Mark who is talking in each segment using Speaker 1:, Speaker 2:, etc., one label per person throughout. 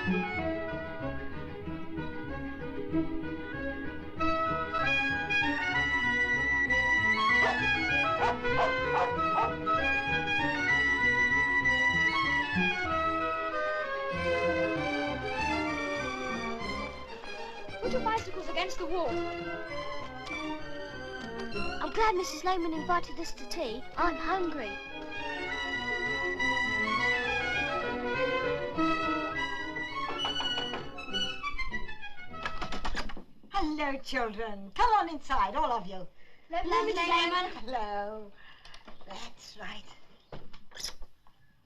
Speaker 1: Put your bicycles against the wall.
Speaker 2: I'm glad Mrs. Lehman invited us to tea. I'm hungry.
Speaker 3: Hello, children. Come on inside, all of you.
Speaker 1: Hello, Mrs. Lehman.
Speaker 3: Hello. That's right.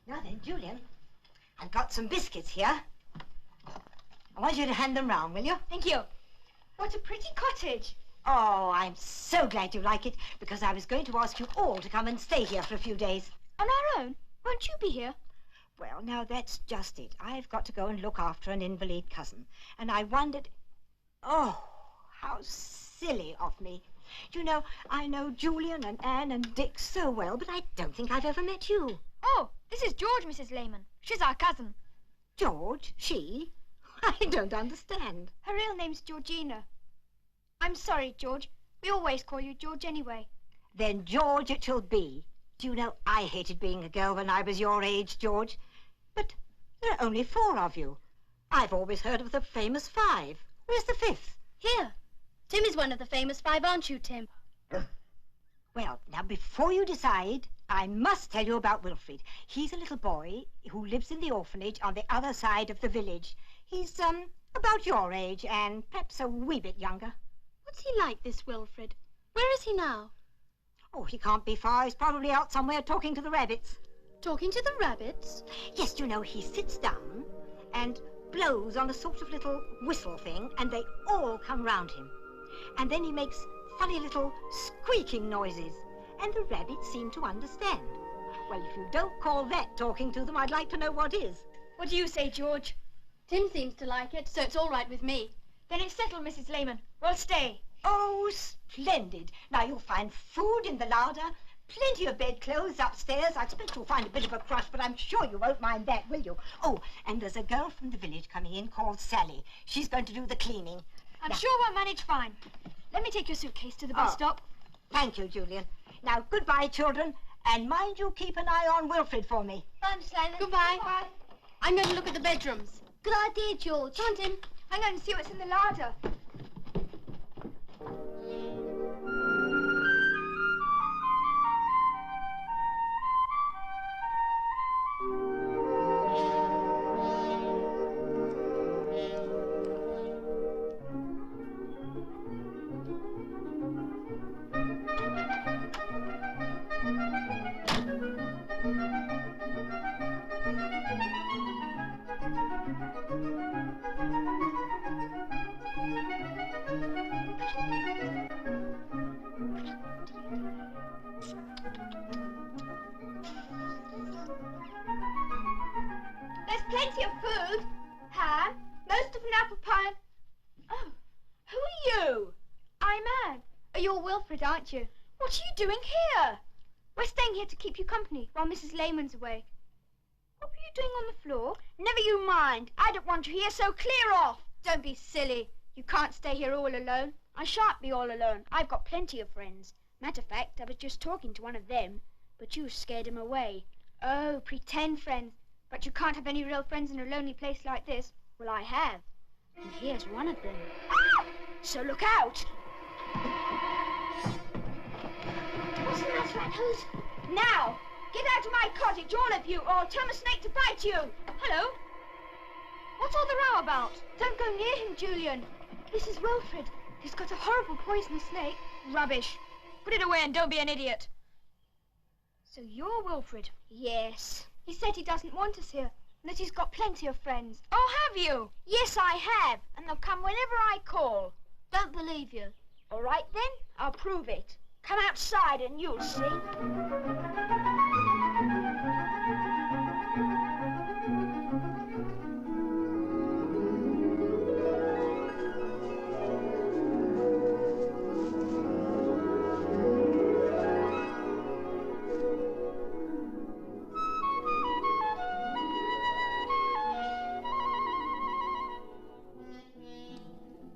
Speaker 3: Now then, Julian, I've got some biscuits here. I want you to hand them round, will you?
Speaker 1: Thank you. What a pretty cottage.
Speaker 3: Oh, I'm so glad you like it, because I was going to ask you all to come and stay here for a few days.
Speaker 1: On our own? Won't you be here?
Speaker 3: Well, now, that's just it. I've got to go and look after an invalid cousin. And I wondered... Oh, how silly of me. You know, I know Julian and Anne and Dick so well, but I don't think I've ever met you.
Speaker 1: Oh, this is George, Mrs. Lehman. She's our cousin.
Speaker 3: George? She? I don't understand.
Speaker 1: Her real name's Georgina. I'm sorry, George. We always call you George anyway.
Speaker 3: Then George it shall be. Do you know, I hated being a girl when I was your age, George. But there are only 4 of you. I've always heard of the famous 5. Where's the 5th?
Speaker 2: Here. Tim is one of the famous 5, aren't you, Tim?
Speaker 3: Well, now, before you decide, I must tell you about Wilfred. He's a little boy who lives in the orphanage on the other side of the village. He's, about your age and perhaps a wee bit younger.
Speaker 2: What's he like, this Wilfred? Where is he now?
Speaker 3: Oh, he can't be far. He's probably out somewhere talking to the rabbits.
Speaker 2: Talking to the rabbits?
Speaker 3: Yes, you know, he sits down and blows on a sort of little whistle thing, and they all come round him. And then he makes funny little squeaking noises, and the rabbits seem to understand. Well, if you don't call that talking to them, I'd like to know what is.
Speaker 1: What do you say, George?
Speaker 2: Tim seems to like it, so it's all right with me.
Speaker 1: Then it's settled, Mrs. Lehman. We'll stay.
Speaker 3: Oh, splendid. Now, you'll find food in the larder, plenty of bedclothes upstairs. I expect you'll find a bit of a crush, but I'm sure you won't mind that, will you? Oh, and there's a girl from the village coming in called Sally. She's going to do the cleaning.
Speaker 1: I'm sure we'll manage fine. Let me take your suitcase to the bus stop.
Speaker 3: Thank you, Julian. Now, goodbye, children, and mind you keep an eye on Wilfred for me.
Speaker 2: Bye, Miss Lehman. Goodbye. Goodbye. I'm going to look at the bedrooms. Good idea, George. Come on, Tim.
Speaker 1: I'm going to see what's in the larder. There's plenty of food. Ham, most of an apple pie. Oh, who are you? I'm Anne. Oh, you're Wilfred, aren't you? What are you doing here? We're staying here to keep you company while Mrs. Lehman's away. What were you doing on the floor? Never you mind. I don't want you here, so clear off. Don't be silly. You can't stay here all alone. I shan't be all alone. I've got plenty of friends. Matter of fact, I was just talking to one of them, but you scared him away. Oh, pretend friends. But you can't have any real friends in a lonely place like this. Well, I have. And here's one of them. Ah! So look out. What's the matter, Rat-Hose? Now, get out of my cottage, all of you, or I'll tell the snake to bite you. Hello? What's all the row about? Don't go near him, Julian. This is Wilfred. He's got a horrible poisonous snake. Rubbish. Put it away and don't be an idiot. So you're Wilfred? Yes. He said he doesn't want us here, and that he's got plenty of friends. Oh, have you? Yes, I have, and they'll come whenever I call. Don't believe you. All right, then, I'll prove it. Come outside and you'll see.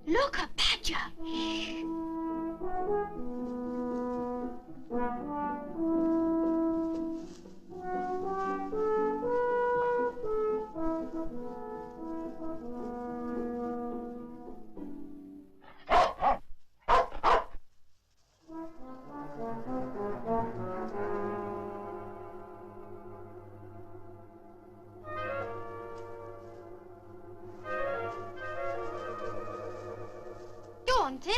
Speaker 2: Look, a badger.
Speaker 1: Shh.
Speaker 2: Go on, Tim.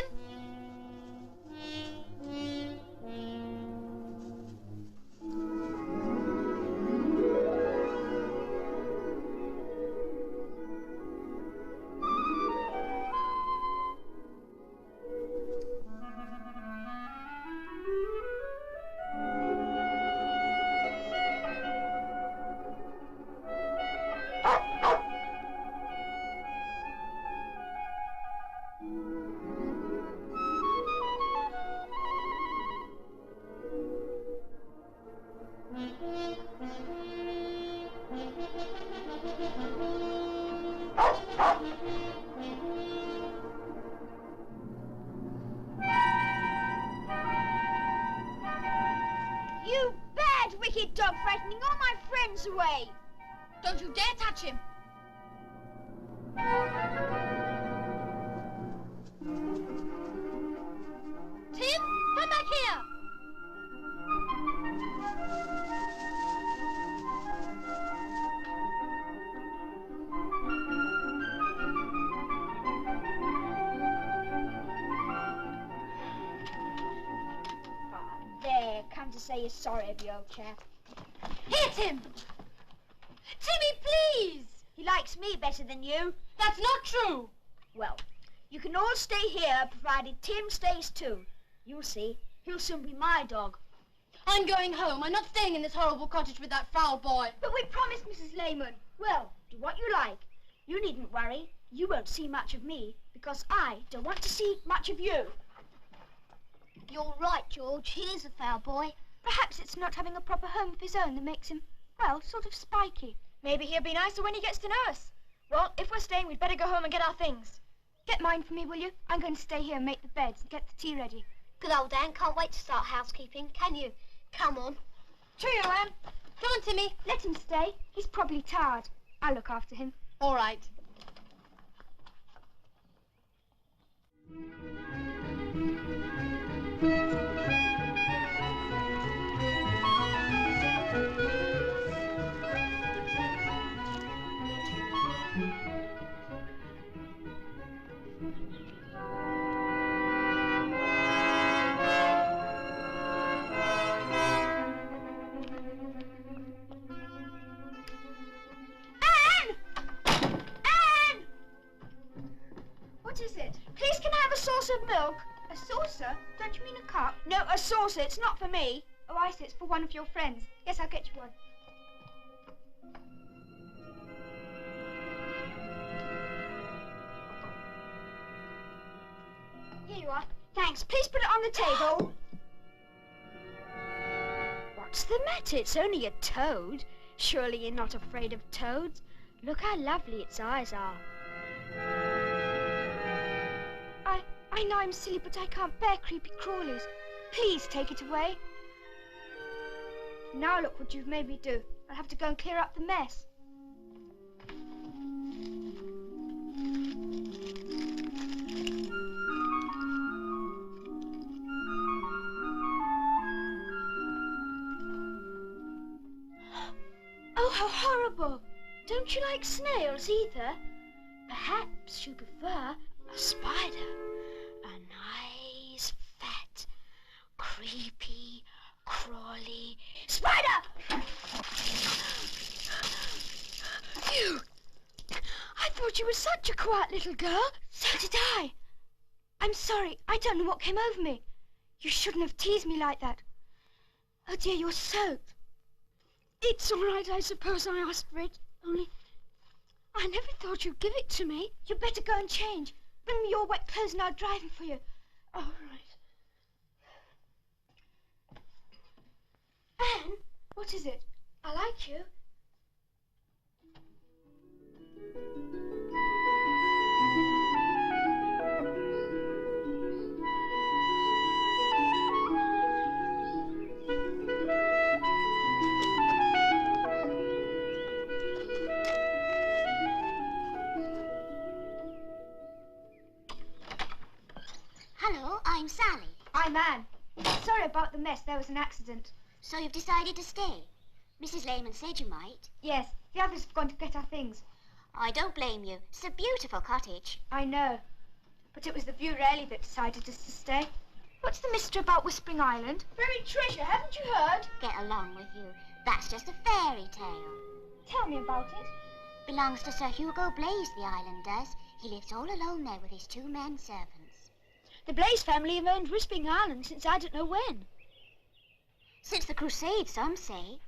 Speaker 1: You bad, wicked dog, frightening all my friends away.
Speaker 2: Don't you dare touch him. Tim, come back here.
Speaker 1: There, come to say you're sorry, the old chap.
Speaker 2: Here, Tim. Timmy, please.
Speaker 1: He likes me better than you.
Speaker 2: That's not true.
Speaker 1: Well, you can all stay here, provided Tim stays too. You'll see, he'll soon be my dog.
Speaker 2: I'm going home. I'm not staying in this horrible cottage with that foul boy.
Speaker 1: But we promised, Mrs. Lehman. Well, do what you like. You needn't worry. You won't see much of me, because I don't want to see much of you.
Speaker 2: You're right, George. He is a foul boy.
Speaker 1: Perhaps it's not having a proper home of his own that makes him, well, sort of spiky. Maybe he'll be nicer when he gets to know us. Well, if we're staying, we'd better go home and get our things. Get mine for me, will you? I'm going to stay here and make the beds and get the tea ready.
Speaker 2: Good old Anne. Can't wait to start housekeeping, can you? Come on.
Speaker 1: Cheerio, Anne.
Speaker 2: Come on, Timmy.
Speaker 1: Let him stay. He's probably tired. I'll look after him.
Speaker 2: All right.
Speaker 1: What is it? Please, can I have a saucer of milk? A saucer? Don't you mean a cup? No, a saucer. It's not for me. Oh, I see. It's for one of your friends. Yes, I'll get you one. Here you are. Thanks. Please put it on the table. What's the matter? It's only a toad. Surely you're not afraid of toads. Look how lovely its eyes are. I know I'm silly, but I can't bear creepy crawlies. Please take it away. Now look what you've made me do. I'll have to go and clear up the mess. Oh, how horrible. Don't you like snails either? Perhaps you prefer a spider. A nice, fat, creepy, crawly spider! You! I thought you were such a quiet little girl. So did I. I'm sorry. I don't know what came over me. You shouldn't have teased me like that. Oh dear, you're soaked. It's all right, I suppose I asked for it. Only, I never thought you'd give it to me. You'd better go and change. Bring me your wet clothes and I'll dry them for you. All right. Anne, what is it? I like you.
Speaker 4: I'm Sally.
Speaker 1: I'm Anne. Sorry about the mess. There was an accident.
Speaker 4: So you've decided to stay? Mrs. Lehman said you might.
Speaker 1: Yes, the others have gone to get our things.
Speaker 4: I don't blame you. It's a beautiful cottage.
Speaker 1: I know. But it was the view really that decided us to stay. What's the mystery about Whispering Island? Buried treasure, haven't you heard?
Speaker 4: Get along with you. That's just a fairy tale.
Speaker 1: Tell me about it.
Speaker 4: Belongs to Sir Hugo Blaise, the island does. He lives all alone there with his 2 men servants.
Speaker 1: The Blaise family have owned Whispering Island since I don't know when.
Speaker 4: Since the Crusades, some say.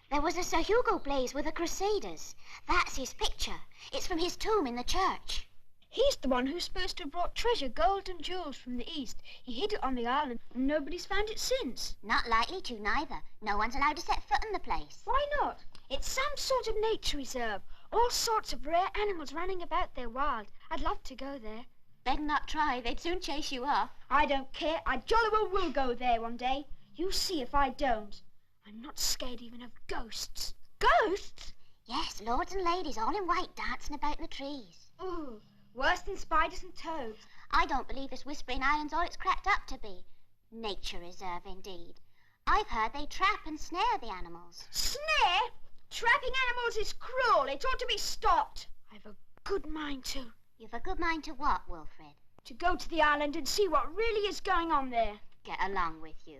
Speaker 4: There was a Sir Hugo Blaise with the Crusaders. That's his picture. It's from his tomb in the church.
Speaker 1: He's the one who's supposed to have brought treasure, gold and jewels from the east. He hid it on the island and nobody's found it since.
Speaker 4: Not likely to, neither. No one's allowed to set foot in the place.
Speaker 1: Why not? It's some sort of nature reserve. All sorts of rare animals running about there wild. I'd love to go there.
Speaker 4: Better not try. They'd soon chase you off.
Speaker 1: I don't care. I jolly well will go there one day. You see if I don't. I'm not scared even of ghosts. Ghosts?
Speaker 4: Yes, lords and ladies all in white dancing about in the trees.
Speaker 1: Ooh, worse than spiders and toads.
Speaker 4: I don't believe this Whispering Island's all it's cracked up to be. Nature reserve, indeed. I've heard they trap and snare the animals.
Speaker 1: Snare? Trapping animals is cruel. It ought to be stopped. I've a good mind to.
Speaker 4: You've a good mind to what, Wilfred?
Speaker 1: To go to the island and see what really is going on there.
Speaker 4: Get along with you.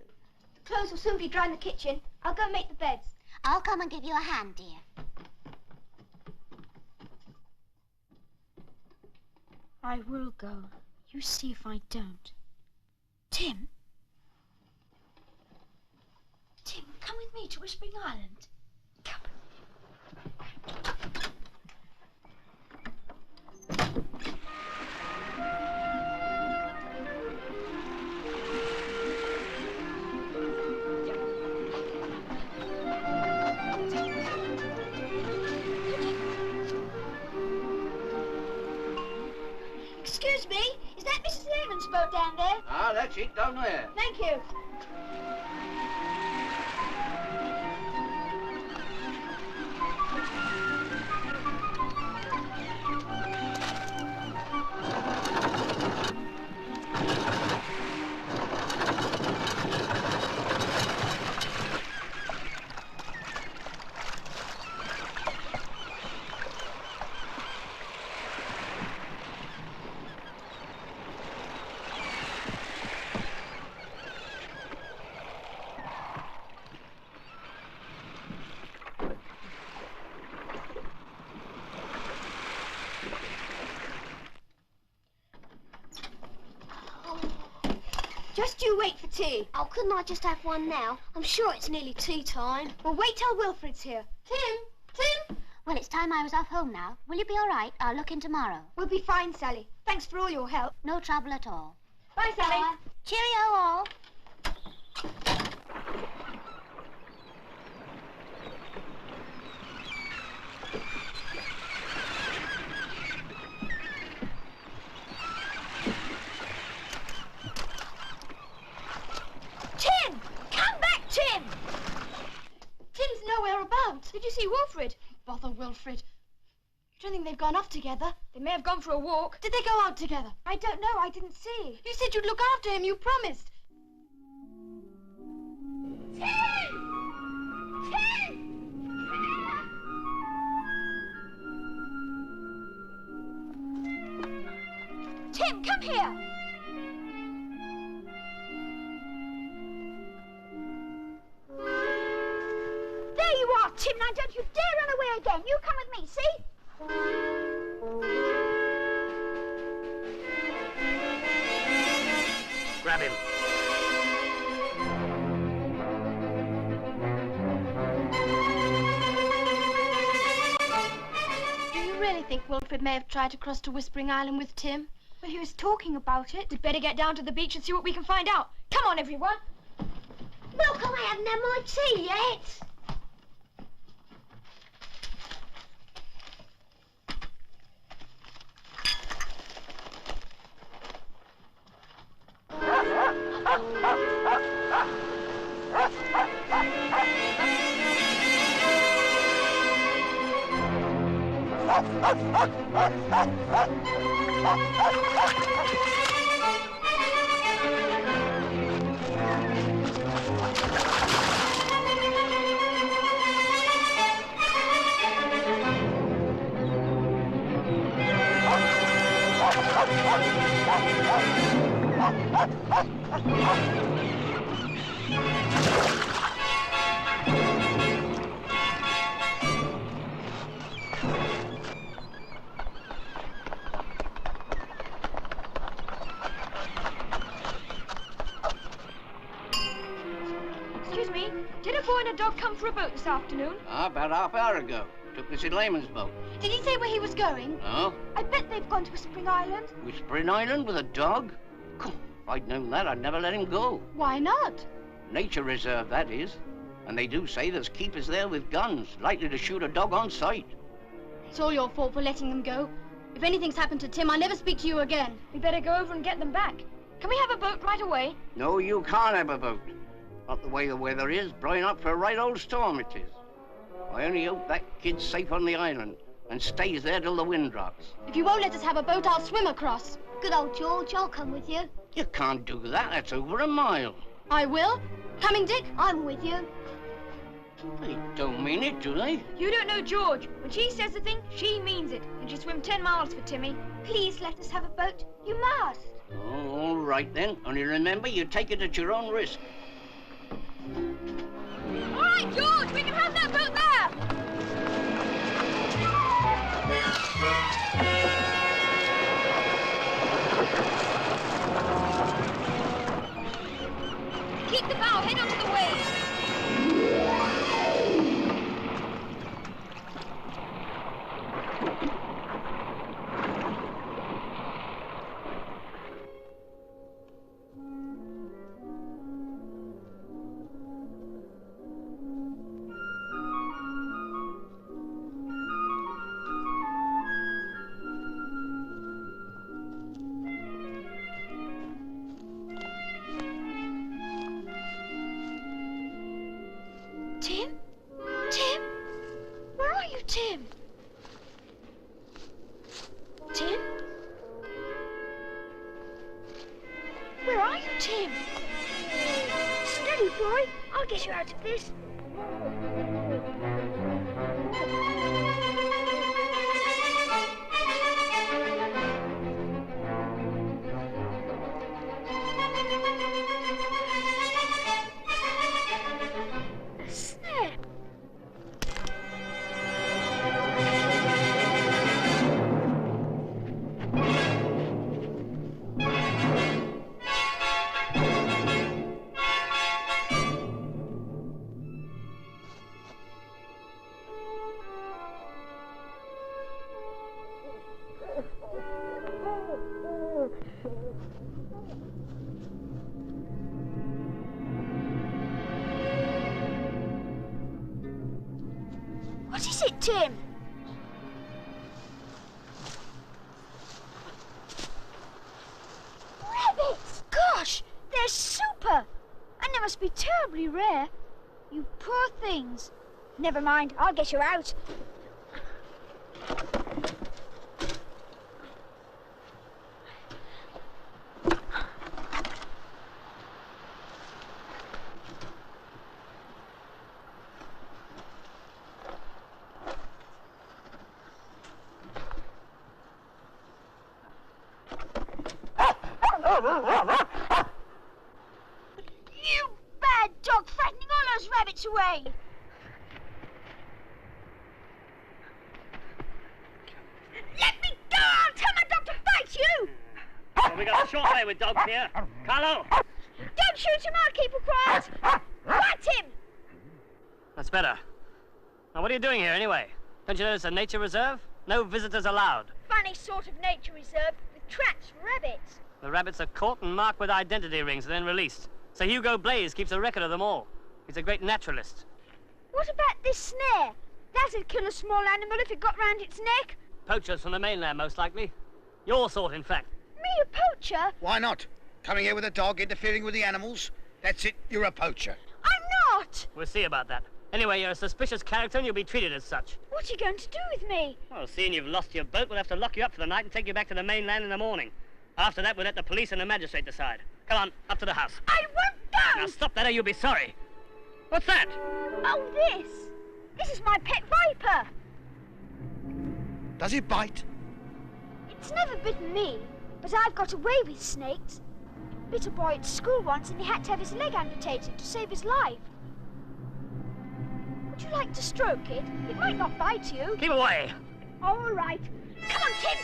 Speaker 1: The clothes will soon be dry in the kitchen. I'll go and make the beds.
Speaker 4: I'll come and give you a hand, dear.
Speaker 1: I will go. You see if I don't. Tim? Tim, come with me to Whispering Island. Come. Excuse me, is that Mrs. Lehman's boat down there?
Speaker 5: Ah, that's it down there.
Speaker 1: Thank you. Just you wait for tea.
Speaker 2: Oh, couldn't I just have one now? I'm sure it's nearly tea time.
Speaker 1: Well, wait till Wilfred's here. Tim!
Speaker 4: Well, it's time I was off home now. Will you be all right? I'll look in tomorrow.
Speaker 1: We'll be fine, Sally. Thanks for all your help.
Speaker 4: No trouble at all.
Speaker 1: Bye, Sally.
Speaker 4: Cheerio all.
Speaker 1: Tim! Come back, Tim! Tim's nowhere about. Did you see Wilfred?
Speaker 2: Bother Wilfred. You don't think they've gone off together?
Speaker 1: They may have gone for a walk.
Speaker 2: Did they go out together?
Speaker 1: I don't know. I didn't see.
Speaker 2: You said you'd look after him. You promised.
Speaker 1: Tim, come here. There you are, Tim. Now don't you dare run away again. You come with me, see?
Speaker 5: Grab him.
Speaker 2: Do you really think Wilfred may have tried to cross to Whispering Island with Tim?
Speaker 1: Well, he was talking about it. We'd better get down to the beach and see what we can find out. Come on, everyone.
Speaker 2: Look, I haven't had my tea yet.
Speaker 1: Excuse me, did a boy and a dog come for a boat this afternoon?
Speaker 5: About half hour ago. Took Mrs. Lehman's boat.
Speaker 2: Did he say where he was going?
Speaker 5: No?
Speaker 1: I bet they've gone to Whispering Island.
Speaker 5: Whispering Island with a dog? If I'd known that, I'd never let him go.
Speaker 2: Why not?
Speaker 5: Nature reserve, that is. And they do say there's keepers there with guns, likely to shoot a dog on sight.
Speaker 2: It's all your fault for letting them go. If anything's happened to Tim, I'll never speak to you again.
Speaker 1: We better go over and get them back. Can we have a boat right away?
Speaker 5: No, you can't have a boat. Not the way the weather is, blowing up for a right old storm it is. I only hope that kid's safe on the island and stays there till the wind drops.
Speaker 2: If you won't let us have a boat, I'll swim across.
Speaker 4: Good old George, I'll come with you.
Speaker 5: You can't do that, that's over a mile.
Speaker 2: I will. Coming, Dick?
Speaker 4: I'm with you.
Speaker 5: They don't mean it, do they?
Speaker 1: You don't know George. When she says a thing, she means it. And she'll swim 10 miles for Timmy. Please let us have a boat. You must.
Speaker 5: Oh, all right then. Only remember, you take it at your own risk.
Speaker 1: All right, George, we can have that boat there. Keep the bow, head onto the waves. Tim? Tim? Where are you, Tim? Tim? Where are you, Tim? Steady, boy. I'll get you out of this. What is it, Tim? Rabbits! Gosh, they're super! And they must be terribly rare. You poor things. Never mind, I'll get you out. You bad dog, frightening all those rabbits away! Let me go! I'll tell my dog to bite you!
Speaker 6: Well, we got a short way with dogs here. Carlo!
Speaker 1: Don't shoot him, I'll keep him quiet! Bite him!
Speaker 6: That's better. Now, what are you doing here, anyway? Don't you know it's a nature reserve? No visitors allowed.
Speaker 1: Funny sort of nature reserve with traps for rabbits.
Speaker 6: The rabbits are caught and marked with identity rings and then released. Sir Hugo Blaze keeps a record of them all. He's a great naturalist.
Speaker 1: What about this snare? That'd kill a small animal if it got round its neck.
Speaker 6: Poachers from the mainland, most likely. Your sort, in fact.
Speaker 1: Me a poacher?
Speaker 7: Why not? Coming here with a dog, interfering with the animals? That's it, you're a poacher.
Speaker 1: I'm not!
Speaker 6: We'll see about that. Anyway, you're a suspicious character and you'll be treated as such.
Speaker 1: What are you going to do with me?
Speaker 6: Well, seeing you've lost your boat, we'll have to lock you up for the night and take you back to the mainland in the morning. After that, we'll let the police and the magistrate decide. Come on, up to the house.
Speaker 1: I won't go!
Speaker 6: Now stop that or you'll be sorry. What's that?
Speaker 1: Oh, this! This is my pet viper!
Speaker 7: Does it bite?
Speaker 1: It's never bitten me, But I've got away with snakes. Bit a boy at school once and he had to have his leg amputated to save his life. Would you like to stroke it? It might not bite you.
Speaker 6: Keep away.
Speaker 1: All right. Come on, Tim.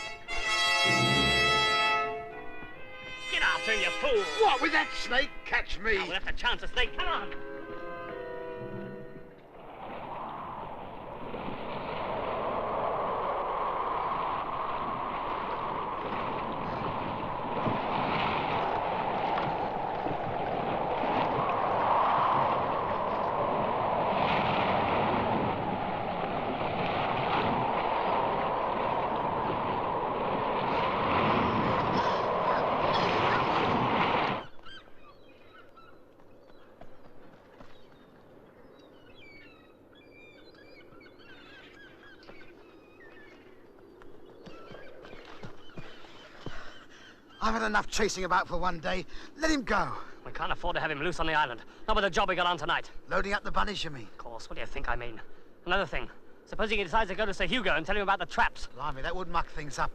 Speaker 6: Get after him, you fool.
Speaker 7: What, with that snake? Catch me.
Speaker 6: Oh, we'll have to chance a snake. Come on.
Speaker 7: I've had enough chasing about for one day. Let him go.
Speaker 6: We can't afford to have him loose on the island. Not with the job we got on tonight.
Speaker 7: Loading up the bunnies, you mean?
Speaker 6: Of course, what do you think I mean? Another thing. Supposing he decides to go to Sir Hugo and tell him about the traps.
Speaker 7: Blimey, that would muck things up.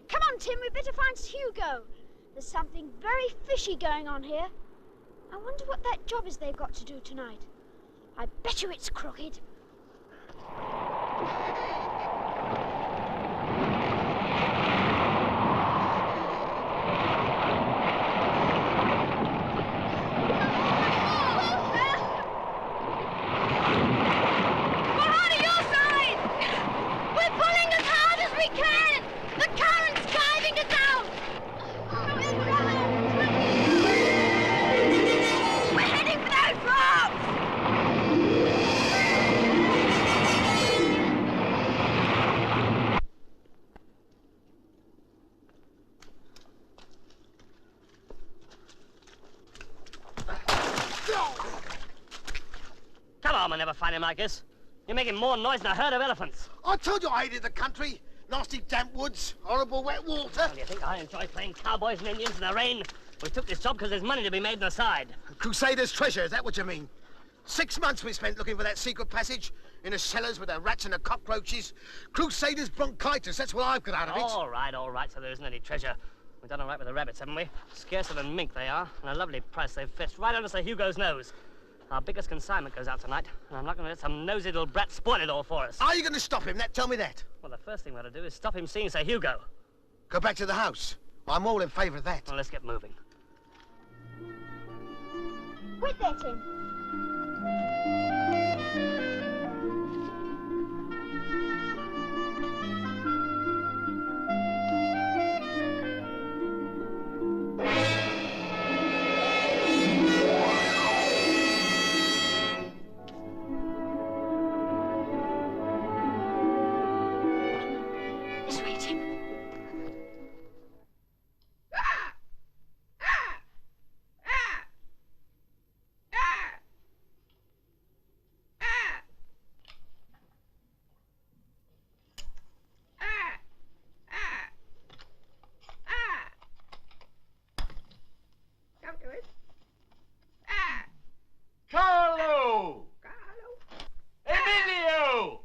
Speaker 1: Come on, Tim, we'd better find Hugo. There's something very fishy going on here. I wonder what that job is they've got to do tonight. I bet you it's crooked.
Speaker 6: I'll never find him like this. You're making more noise than a herd of elephants.
Speaker 7: I told you I hated the country. Nasty damp woods, horrible wet water.
Speaker 6: Well, do you think I enjoy playing cowboys and Indians in the rain? We took this job because there's money to be made on the side.
Speaker 7: Crusaders' treasure, is that what you mean? 6 months we spent looking for that secret passage in the cellars with the rats and the cockroaches. Crusaders' bronchitis, that's what I've got out of it.
Speaker 6: All right, so there isn't any treasure. We've done all right with the rabbits, haven't we? Scarcer than mink they are, and a lovely price they've fetched right under Sir Hugo's nose. Our biggest consignment goes out tonight, and I'm not going to let some nosy little brat spoil it all for us.
Speaker 7: Are you going to stop him? Tell me that.
Speaker 6: Well, the first thing we ought to do is stop him seeing Sir Hugo.
Speaker 7: Go back to the house. I'm all in favour of that.
Speaker 6: Well, let's get moving.
Speaker 1: Wait there, Tim.
Speaker 8: Carlo! Emilio!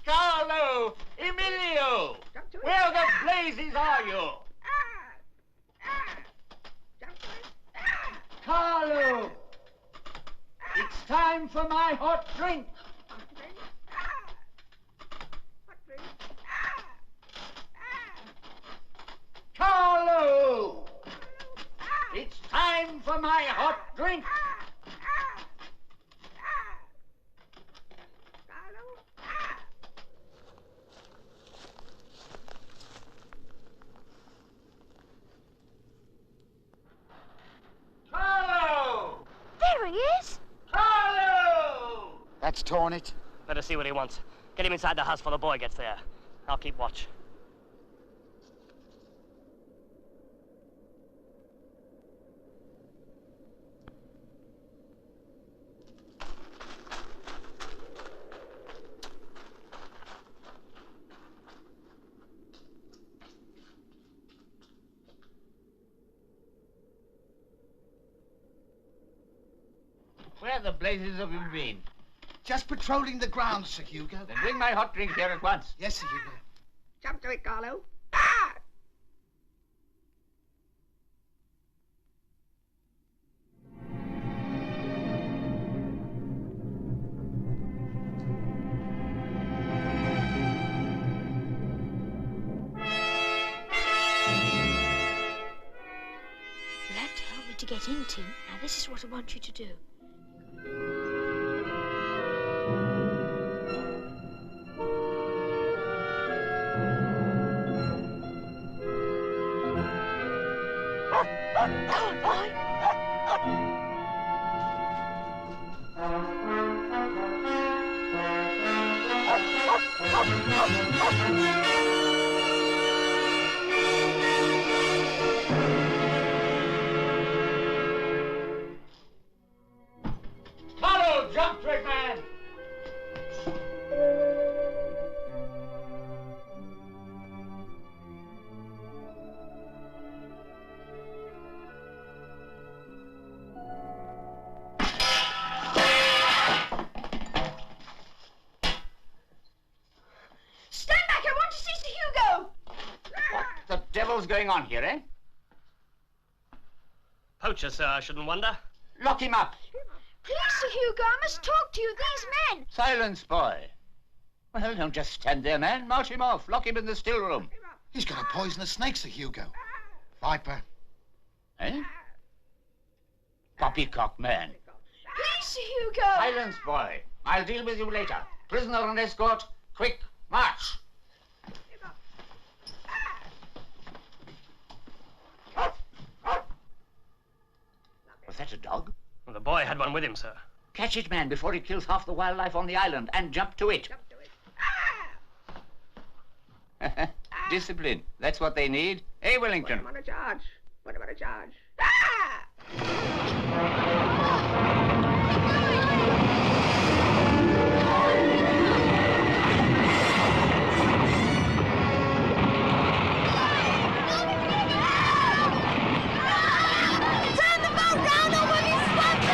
Speaker 8: Carlo! Emilio! Where the blazes are you? Carlo! It's time for my hot drink. Carlo! It's time for my hot drink. Carlo!
Speaker 1: There he is.
Speaker 8: Carlo!
Speaker 7: That's torn it.
Speaker 6: Better see what he wants. Get him inside the house before the boy gets there. I'll keep watch.
Speaker 8: Where the blazes have you been?
Speaker 7: Just patrolling the grounds, Sir Hugo.
Speaker 8: Then bring my hot drink here at once.
Speaker 7: Yes, Sir Hugo.
Speaker 5: Jump to it, Carlo.
Speaker 4: You'll have to help me to get in, Tim. Now, this is what I want you to do.
Speaker 8: Follow, jump to it, man!
Speaker 1: Stand back! I want to see Sir Hugo!
Speaker 8: What the devil's going on here, eh?
Speaker 6: Poacher, sir, I shouldn't wonder.
Speaker 8: Lock him up.
Speaker 1: Please, Sir Hugo, I must talk to you. These men.
Speaker 8: Silence, boy. Well, don't just stand there, man. March him off. Lock him in the still room.
Speaker 7: He's got a poisonous snake, Sir Hugo. Viper.
Speaker 8: Eh? Poppycock, man.
Speaker 1: Please, Sir Hugo.
Speaker 8: Silence, boy. I'll deal with you later. Prisoner and escort. Quick, march. Was that a dog?
Speaker 6: Well, the boy had one with him, sir.
Speaker 8: Catch it, man, before he kills half the wildlife on the island, and jump to it. Discipline. That's what they need. Eh, Wellington?
Speaker 5: Put him on a charge. Put him on a charge.
Speaker 1: Turn the boat round or we'll be swamped!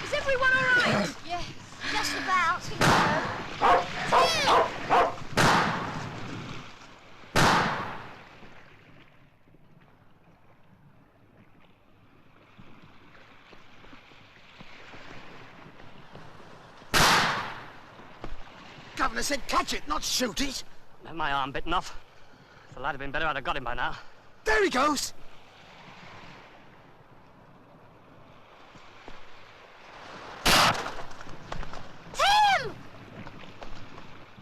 Speaker 1: Is everyone all right?
Speaker 4: Yes, just about.
Speaker 7: Governor said catch it, not shoot it.
Speaker 6: Had my arm bitten off. If the lad had been better, I'd have got him by now.
Speaker 7: There he goes.
Speaker 1: Tim!
Speaker 6: I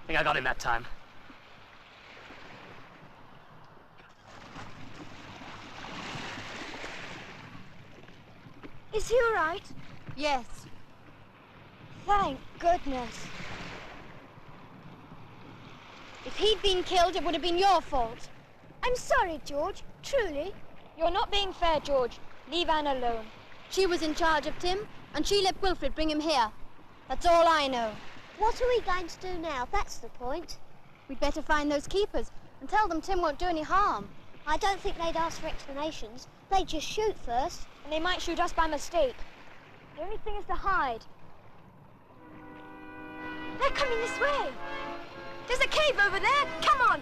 Speaker 6: think I got him that time.
Speaker 1: Is he all right?
Speaker 2: Yes.
Speaker 1: Thank goodness.
Speaker 2: If he'd been killed, it would have been your fault.
Speaker 1: I'm sorry, George. Truly. You're not being fair, George. Leave Anne alone.
Speaker 2: She was in charge of Tim, and she let Wilfred bring him here. That's all I know.
Speaker 4: What are we going to do now? That's the point.
Speaker 2: We'd better find those keepers and tell them Tim won't do any harm.
Speaker 4: I don't think they'd ask for explanations. They'd just shoot first.
Speaker 1: And they might shoot us by mistake. The only thing is to hide. They're coming this way. There's a cave over there. Come on.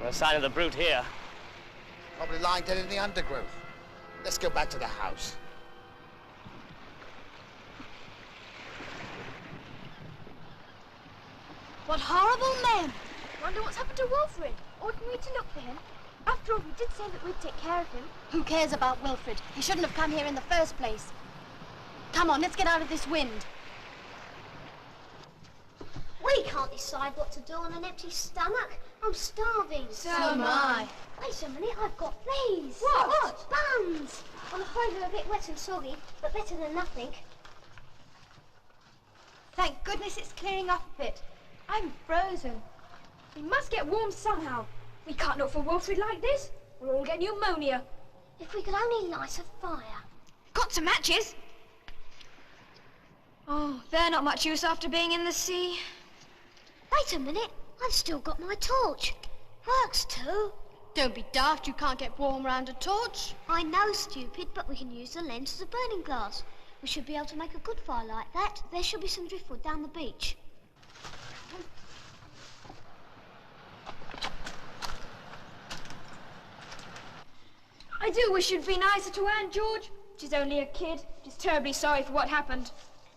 Speaker 6: No sign of the brute here.
Speaker 7: Probably lying dead in the undergrowth. Let's go back to the house.
Speaker 2: What horrible men!
Speaker 1: Wonder what's happened to Wilfred. Oughtn't we to look for him? After all, we did say that we'd take care of him.
Speaker 2: Who cares about Wilfred? He shouldn't have come here in the first place. Come on, let's get out of this wind.
Speaker 4: We can't decide what to do on an empty stomach. I'm starving.
Speaker 2: So am I.
Speaker 4: Wait a minute, I've got these.
Speaker 1: What?
Speaker 4: Buns. I'm afraid they're a bit wet and soggy, but better than nothing.
Speaker 1: Thank goodness it's clearing up a bit. I'm frozen. We must get warm somehow. We can't look for Wilfred like this. We'll all get pneumonia.
Speaker 4: If we could only light a fire.
Speaker 1: Got some matches? Oh, they're not much use after being in the sea.
Speaker 4: Wait a minute, I've still got my torch. Works too.
Speaker 2: Don't be daft, you can't get warm round a torch.
Speaker 4: I know, stupid, but we can use the lens as a burning glass. We should be able to make a good fire like that. There should be some driftwood down the beach.
Speaker 1: I do wish you'd be nicer to Aunt George. She's only a kid. She's terribly sorry for what happened.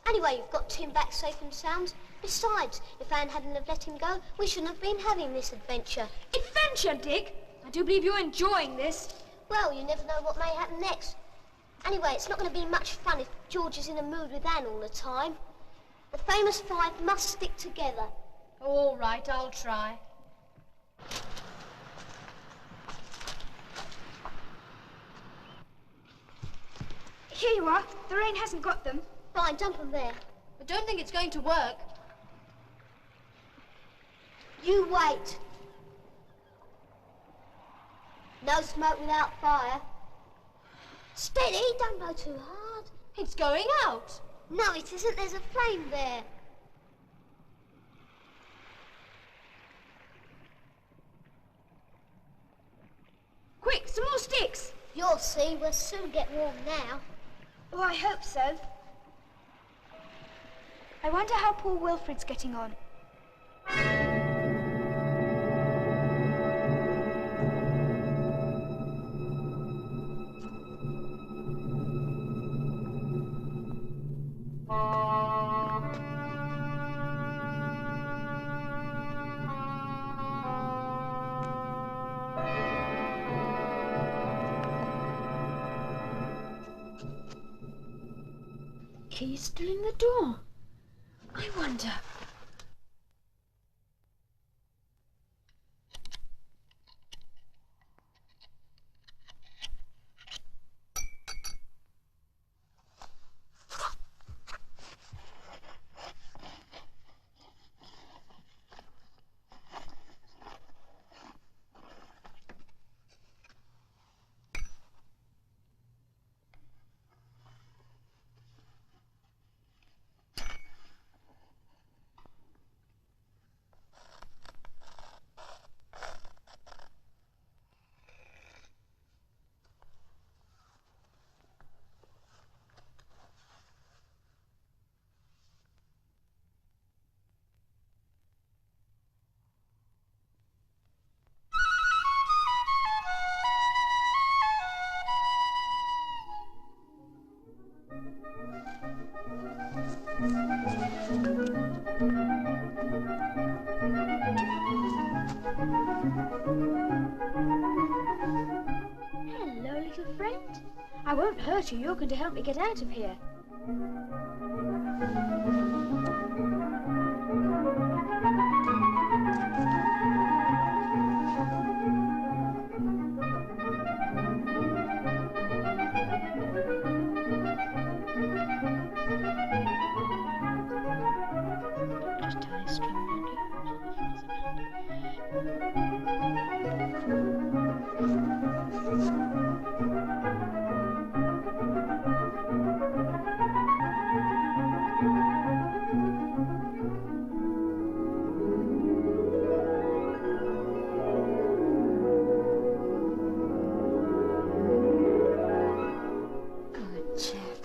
Speaker 4: Anyway, you've got Tim back safe and sound. Besides, if Anne hadn't have let him go, we shouldn't have been having this adventure.
Speaker 1: Adventure, Dick? I do believe you're enjoying this.
Speaker 4: Well, you never know what may happen next. Anyway, it's not going to be much fun if George is in a mood with Anne all the time. The famous five must stick together.
Speaker 2: All right, I'll try.
Speaker 1: Here you are. The rain hasn't got them.
Speaker 4: Fine, dump them there.
Speaker 2: I don't think it's going to work.
Speaker 4: You wait. No smoke without fire. Steady, don't blow too hard.
Speaker 2: It's going out.
Speaker 4: No, it isn't. There's a flame there.
Speaker 1: Quick, some more sticks.
Speaker 4: You'll see, we'll soon get warm now.
Speaker 1: Oh, I hope so. I wonder how poor Wilfred's getting on. Key's still in the door. I wonder. Hello, little friend. I won't hurt you. You're going to help me get out of here. Just tie a string around you. Good chap.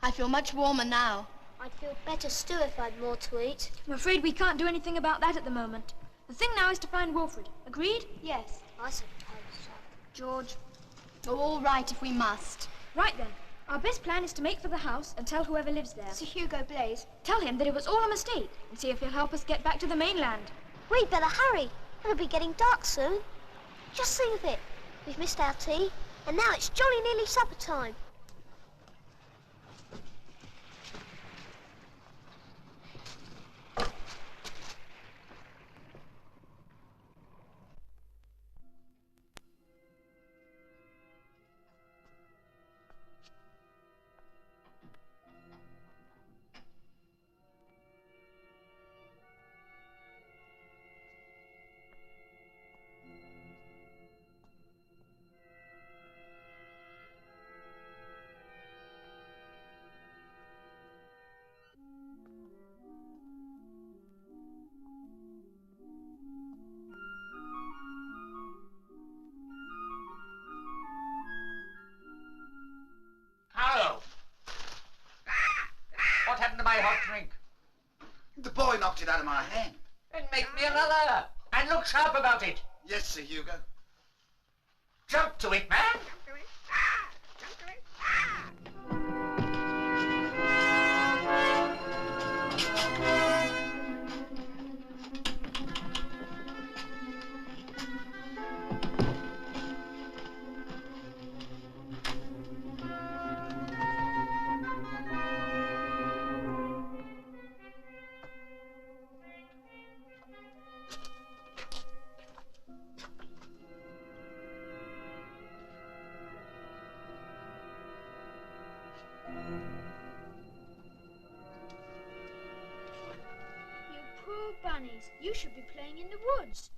Speaker 2: I feel much warmer now.
Speaker 4: I'd feel better still if I'd more to eat.
Speaker 1: I'm afraid we can't do anything about that at the moment. The thing now is to find Wilfred. Agreed?
Speaker 2: Yes.
Speaker 4: I suppose so.
Speaker 2: George, all right if we must.
Speaker 1: Right then. Our best plan is to make for the house and tell whoever lives there.
Speaker 2: Sir Hugo Blaze.
Speaker 1: Tell him that it was all a mistake and see if he'll help us get back to the mainland.
Speaker 4: We'd better hurry. It'll be getting dark soon. Just think of it. We've missed our tea, and now it's jolly nearly supper time.
Speaker 8: Carlo! What happened to my hot drink?
Speaker 7: The boy knocked it out of my hand.
Speaker 8: Then make me another. And look sharp about it.
Speaker 7: Yes, Sir Hugo.
Speaker 8: Jump to it, man.
Speaker 1: Poor bunnies. You should be playing in the woods.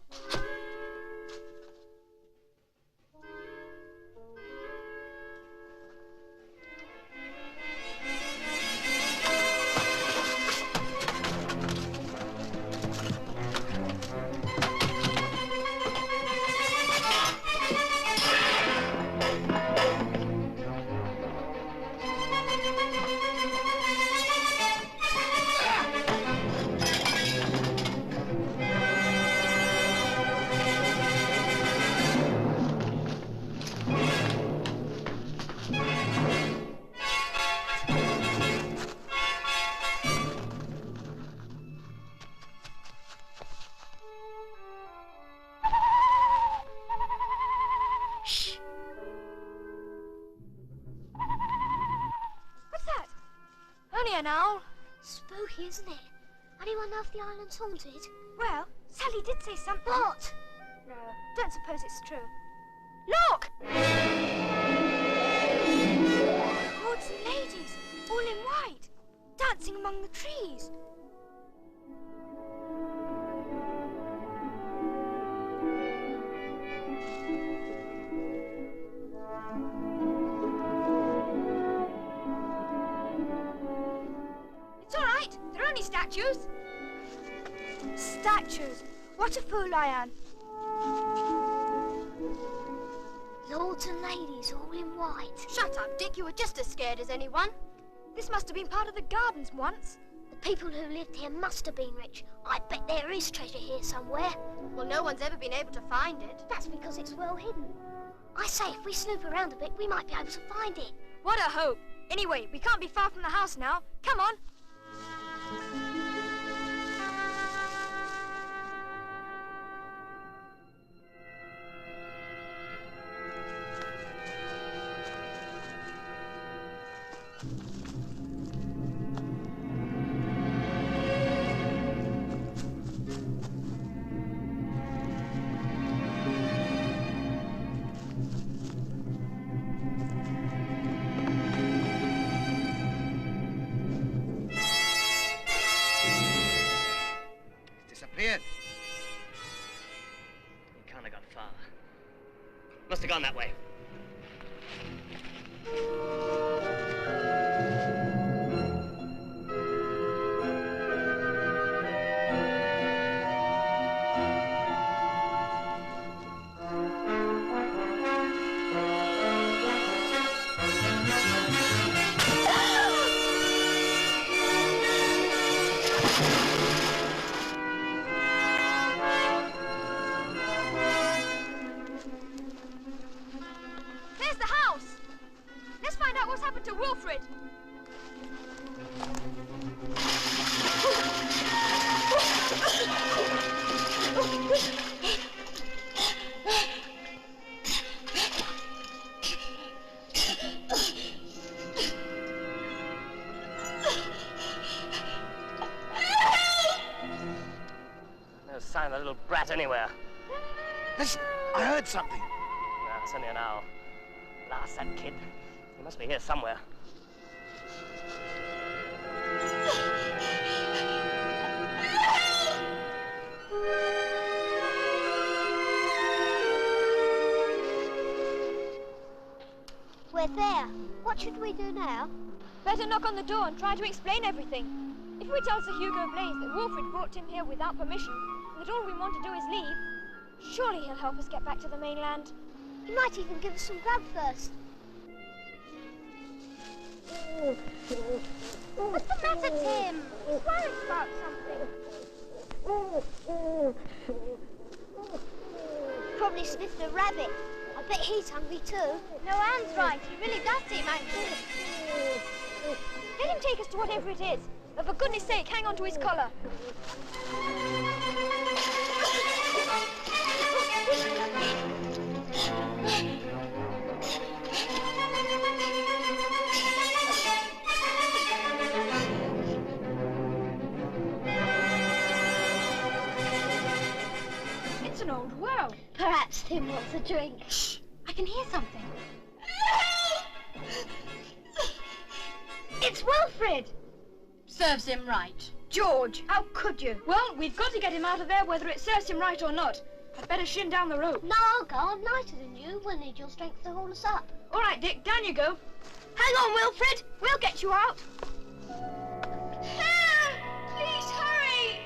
Speaker 1: Only an owl.
Speaker 4: Spooky, isn't it? Anyone know if the island's haunted?
Speaker 1: Well, Sally did say something.
Speaker 4: What?
Speaker 1: No, don't suppose it's true. Look! Lords and ladies, all in white, dancing among the trees. It's all right. They're only statues. Statues. What a fool I am.
Speaker 4: Lords and ladies all in white.
Speaker 2: Shut up, Dick. You were just as scared as anyone.
Speaker 1: This must have been part of the gardens once.
Speaker 4: The people who lived here must have been rich. I bet there is treasure here somewhere.
Speaker 2: Well, no one's ever been able to find it.
Speaker 4: That's because it's well hidden. I say, if we snoop around a bit, we might be able to find it.
Speaker 1: What a hope. Anyway, we can't be far from the house now. Come on.
Speaker 7: Disappeared.
Speaker 6: He can't have gone far. Must have gone that way.
Speaker 1: There's the house. Let's find out what's happened to Wilfred.
Speaker 6: No sign of the little brat anywhere.
Speaker 7: Listen, I heard something.
Speaker 6: No, it's only an owl. Blast that kid. He must be here somewhere.
Speaker 4: We're there. What should we do now?
Speaker 1: Better knock on the door and try to explain everything. If we tell Sir Hugo Blaise that Wilfred brought him here without permission, and that all we want to do is leave, surely he'll help us get back to the mainland.
Speaker 4: He might even give us some grub first. What's the matter, Tim? He's worried about something. Probably sniffed a rabbit. I bet he's hungry too.
Speaker 1: No, Anne's right. He really does seem angry. Let him take us to whatever it is. But for goodness sake, hang on to his collar. It's an old well.
Speaker 4: Perhaps Tim wants a drink.
Speaker 1: Shh! I can hear something. It's Wilfred!
Speaker 2: Serves him right.
Speaker 1: George, how could you? Well, we've got to get him out of there whether it serves him right or not. I'd better shin down the rope.
Speaker 4: No, I'll go. I'm lighter than you. We'll need your strength to haul us up.
Speaker 1: All right, Dick, down you go. Hang on, Wilfred. We'll get you out. Please hurry!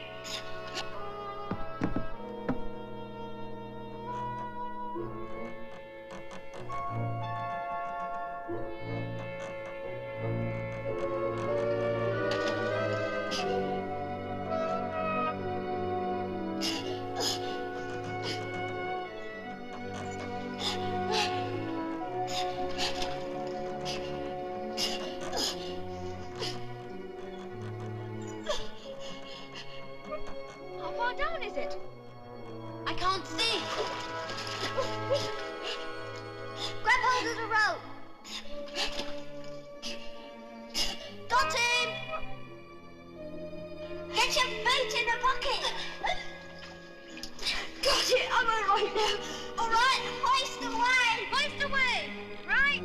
Speaker 1: How far down is it?
Speaker 2: I can't see.
Speaker 4: Grab hold of the rope. Got him! Get your feet in the bucket.
Speaker 1: Got it, I'm all right now.
Speaker 4: All right, hoist away.
Speaker 1: Hoist away! Right?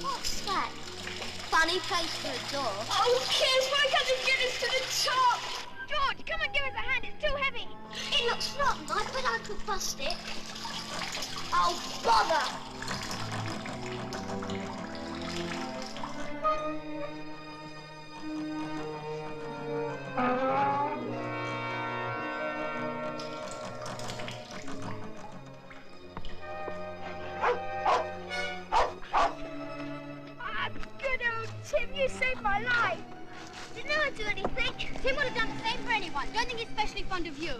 Speaker 4: What's that? Funny place for a door.
Speaker 1: Oh, kids, why can't you get us to the top? George, come and give us a hand. It's too heavy.
Speaker 4: It looks rotten. I bet I could bust it. Oh, bother!
Speaker 1: Ah, good old Tim, you saved my life.
Speaker 4: Didn't I do anything?
Speaker 2: Tim would have done the same for anyone. Don't think he's especially fond of you.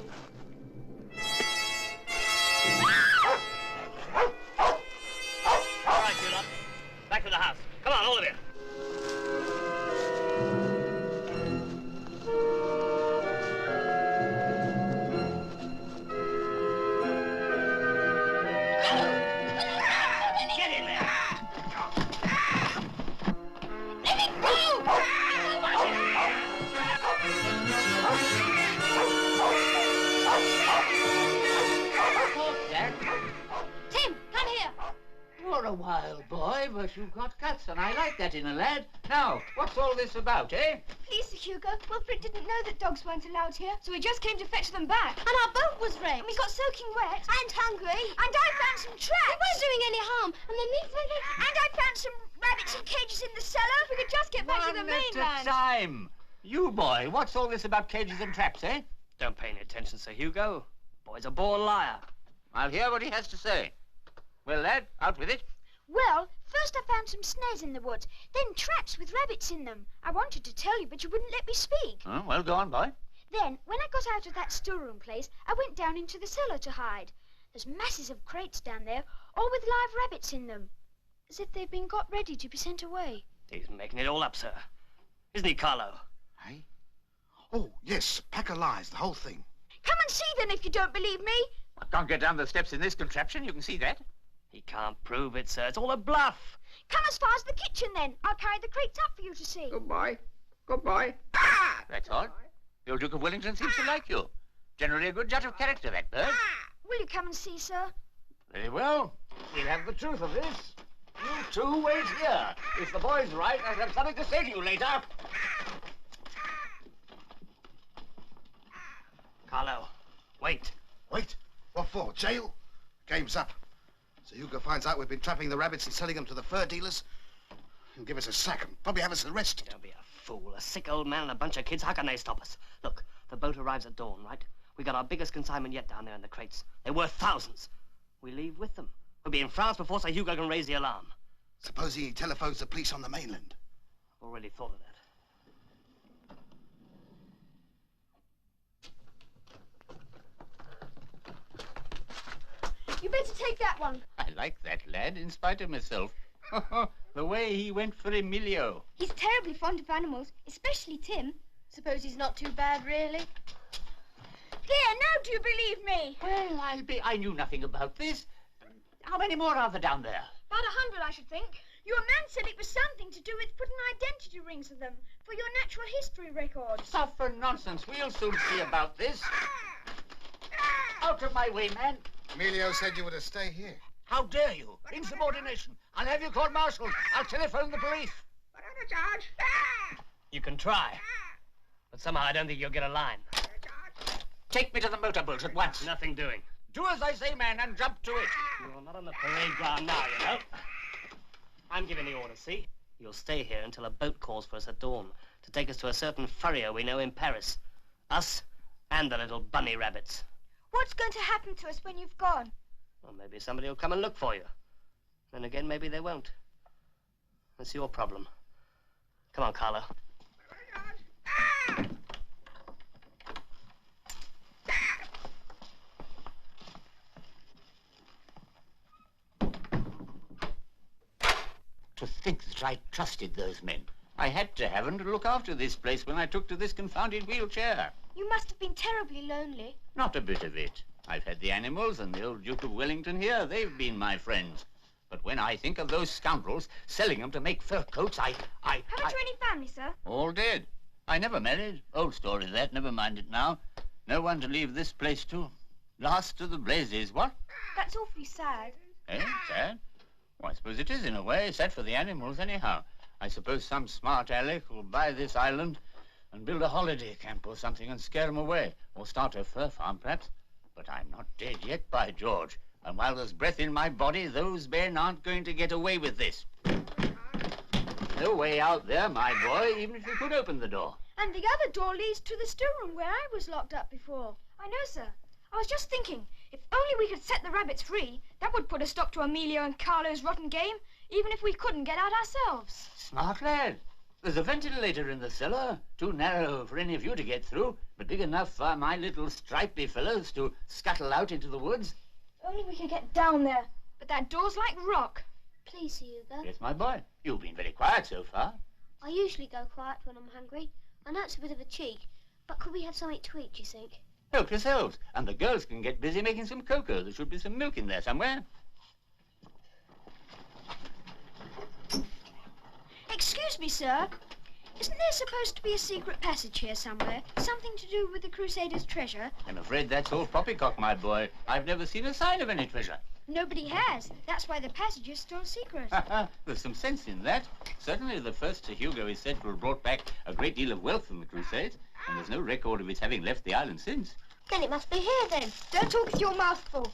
Speaker 6: All right, you lot. Back to the house. Come on, all of you. Get in there.
Speaker 4: Let me go!
Speaker 8: Jack,
Speaker 2: Tim, come here.
Speaker 8: you're a wild boy, but you've got guts, and I like that in a lad. Now, what's all this about, eh?
Speaker 1: Please, Sir Hugo, Wilfred didn't know that dogs weren't allowed here, so we just came to fetch them back.
Speaker 2: And our boat was wrecked.
Speaker 1: And we got soaking wet.
Speaker 4: And hungry.
Speaker 1: And I found some traps.
Speaker 2: We weren't doing any harm. And then
Speaker 1: And I found some rabbits in cages in the cellar. If we could just get back to the
Speaker 8: One at a
Speaker 1: mainland.
Speaker 8: time. You boy, what's all this about cages and traps, eh?
Speaker 6: Don't pay any attention, Sir Hugo. Boy's a born liar.
Speaker 8: I'll hear what he has to say. Well, lad, out with it.
Speaker 1: Well, first I found some snares in the woods, then traps with rabbits in them. I wanted to tell you, but you wouldn't let me speak.
Speaker 8: Oh, well, go on, boy.
Speaker 1: Then, when I got out of that storeroom place, I went down into the cellar to hide. There's masses of crates down there, all with live rabbits in them, as if they've been got ready to be sent away.
Speaker 6: He's making it all up, sir. Isn't he, Carlo?
Speaker 7: Hey? Oh, yes, pack of lies, the whole thing.
Speaker 1: Come and see then if you don't believe me.
Speaker 8: I can't get down the steps in this contraption, you can see that.
Speaker 6: He can't prove it, sir. It's all a bluff.
Speaker 1: Come as far as the kitchen then. I'll carry the crates up for you to see.
Speaker 8: Good boy. Good boy. That's all. The old Duke of Wellington seems to like you. Generally a good judge of character, that bird.
Speaker 1: Will you come and see, sir?
Speaker 8: Very well. We'll have the truth of this. You two wait here. If the boy's right, I'll have something to say to you later.
Speaker 6: Carlo, wait.
Speaker 7: Wait? What for? Jail? Game's up. So Hugo finds out we've been trapping the rabbits and selling them to the fur dealers. He'll give us a sack and probably have us arrested.
Speaker 6: Don't be a fool. A sick old man and a bunch of kids. How can they stop us? Look, the boat arrives at dawn, right? We got our biggest consignment yet down there in the crates. They're worth thousands. We leave with them. We'll be in France before Sir Hugo can raise the alarm.
Speaker 7: Supposing he telephones the police on the mainland.
Speaker 6: Already thought of that.
Speaker 1: You better take that one.
Speaker 8: I like that lad in spite of myself. The way he went for Emilio.
Speaker 1: He's terribly fond of animals, especially Tim. Suppose he's not too bad, really? There, now do you believe me?
Speaker 8: Well, I knew nothing about this. How many more are there down there?
Speaker 1: About 100, I should think. Your man said it was something to do with putting identity rings to them for your natural history records.
Speaker 8: Suffer nonsense. We'll soon see about this. Out of my way, man.
Speaker 7: Emilio said you were to stay here.
Speaker 8: How dare you? Insubordination. I'll have you court-martialed. I'll telephone the police.
Speaker 6: You can try. But somehow I don't think you'll get a line.
Speaker 8: Take me to the motorboat at once.
Speaker 6: Nothing doing.
Speaker 8: Do as I say, man, and jump to it.
Speaker 6: You're not on the parade ground now, you know. I'm giving the order, see? You'll stay here until a boat calls for us at dawn to take us to a certain furrier we know in Paris. Us and the little bunny rabbits.
Speaker 1: What's going to happen to us when you've gone?
Speaker 6: Well, maybe somebody will come and look for you. Then again, maybe they won't. That's your problem. Come on, Carlo.
Speaker 8: To think that I trusted those men. I had to have them to look after this place when I took to this confounded wheelchair.
Speaker 1: You must have been terribly lonely.
Speaker 8: Not a bit of it. I've had the animals and the old Duke of Wellington here. They've been my friends. But when I think of those scoundrels selling them to make fur coats,
Speaker 1: Haven't you any family, sir?
Speaker 8: All dead. I never married. Old story that. Never mind it now. No one to leave this place to. Last to the blazes, what?
Speaker 1: That's awfully sad.
Speaker 8: Eh? Sad? Well, I suppose it is in a way. Sad for the animals, anyhow. I suppose some smart aleck will buy this island and build a holiday camp or something and scare them away. Or start a fur farm, perhaps. But I'm not dead yet, by George. And while there's breath in my body, those men aren't going to get away with this. No way out there, my boy, even if you could open the door.
Speaker 1: And the other door leads to the storeroom where I was locked up before. I know, sir. I was just thinking, if only we could set the rabbits free, that would put a stop to Emilio and Carlo's rotten game, even if we couldn't get out ourselves.
Speaker 8: Smart lad. There's a ventilator in the cellar. Too narrow for any of you to get through, but big enough for my little stripy fellows to scuttle out into the woods.
Speaker 1: If only we could get down there. But that door's like rock.
Speaker 4: Please, Hugo.
Speaker 8: Yes, my boy. You've been very quiet so far.
Speaker 4: I usually go quiet when I'm hungry. I know it's a bit of a cheek, but could we have something to eat, do you think?
Speaker 8: Help yourselves. And the girls can get busy making some cocoa. There should be some milk in there somewhere.
Speaker 1: Excuse me, sir. Isn't there supposed to be a secret passage here somewhere? Something to do with the Crusaders' treasure?
Speaker 8: I'm afraid that's all poppycock, my boy. I've never seen a sign of any treasure.
Speaker 1: Nobody has. That's why the passage is still secret.
Speaker 8: There's some sense in that. Certainly the first Sir Hugo is said to have brought back a great deal of wealth from the Crusades, and there's no record of its having left the island since.
Speaker 4: Then it must be here, then.
Speaker 1: Don't talk with your mouth full.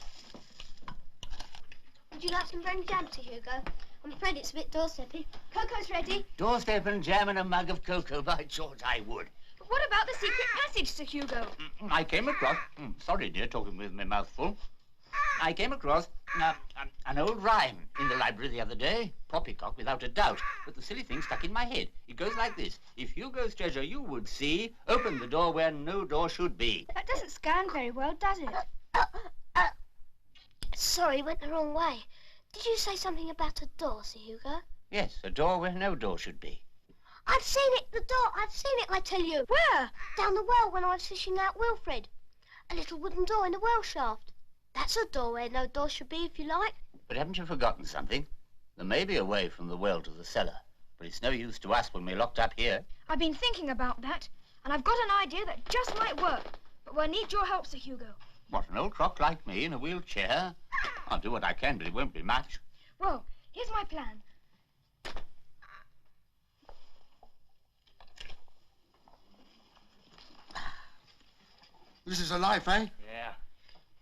Speaker 4: Would you like some bread and jam, Sir Hugo? I'm afraid it's a bit doorsteppy.
Speaker 1: Cocoa's ready.
Speaker 8: Doorstep and jam and a mug of cocoa, by George, I would.
Speaker 1: But what about the secret passage, Sir Hugo?
Speaker 8: I came across... sorry, dear, talking with my mouth full. I came across An old rhyme in the library the other day. Poppycock, without a doubt. But the silly thing stuck in my head. It goes like this. If Hugo's treasure you would see, open the door where no door should be.
Speaker 1: That doesn't scan very well, does it?
Speaker 4: Sorry, went the wrong way. Did you say something about a door, Sir Hugo?
Speaker 8: Yes, a door where no door should be.
Speaker 4: I've seen it, the door. I've seen it, I tell you.
Speaker 1: Where?
Speaker 4: Down the well when I was fishing out Wilfred. A little wooden door in the well shaft. That's a door where no door should be, if you like.
Speaker 8: But haven't you forgotten something? There may be a way from the well to the cellar, but it's no use to us when we're locked up here.
Speaker 1: I've been thinking about that, and I've got an idea that just might work. But we'll need your help, Sir Hugo.
Speaker 8: What, an old crock like me in a wheelchair? I'll do what I can, but it won't be much.
Speaker 1: Well, here's my plan.
Speaker 7: This is a life, eh?
Speaker 6: Yeah.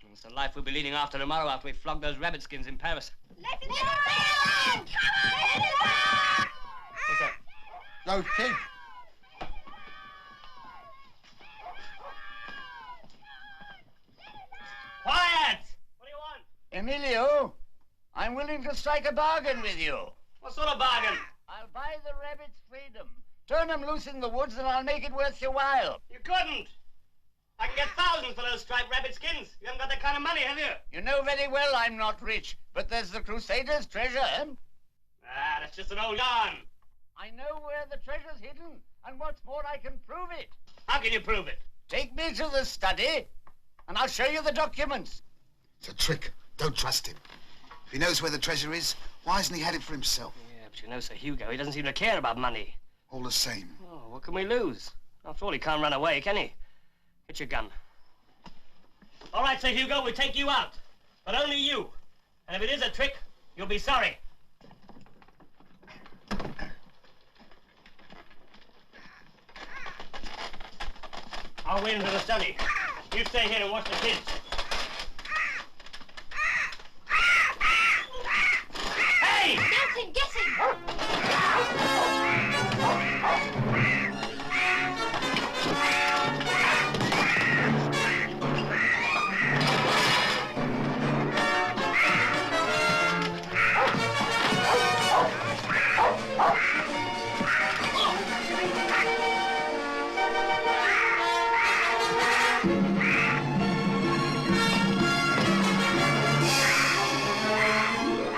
Speaker 6: It's the life we'll be leading after tomorrow after we flog those rabbit skins in Paris.
Speaker 1: Let it down! Come on! Let it down!
Speaker 6: What's that?
Speaker 7: No, kid.
Speaker 6: Quiet! What do you want?
Speaker 8: Emilio, I'm willing to strike a bargain with you.
Speaker 6: What sort of bargain?
Speaker 8: I'll buy the rabbit's freedom. Turn them loose in the woods and I'll make it worth your while.
Speaker 6: You couldn't. I can get thousands for those striped rabbit skins. You haven't got that kind of money, have you?
Speaker 8: You know very well I'm not rich, but there's the Crusaders' treasure.
Speaker 6: Ah, that's just an old yarn.
Speaker 8: I know where the treasure's hidden, and what's more, I can prove it.
Speaker 6: How can you prove it?
Speaker 8: Take me to the study, and I'll show you the documents.
Speaker 7: It's a trick. Don't trust him. If he knows where the treasure is, why hasn't he had it for himself?
Speaker 6: Yeah, but you know, Sir Hugo, he doesn't seem to care about money.
Speaker 7: All the same.
Speaker 6: Oh, what can we lose? After all, he can't run away, can he? Get your gun. All right, Sir Hugo, we'll take you out. But only you. And if it is a trick, you'll be sorry. I'll wait into the study. You stay here and watch the kids. Hey!
Speaker 1: Get him! Get him!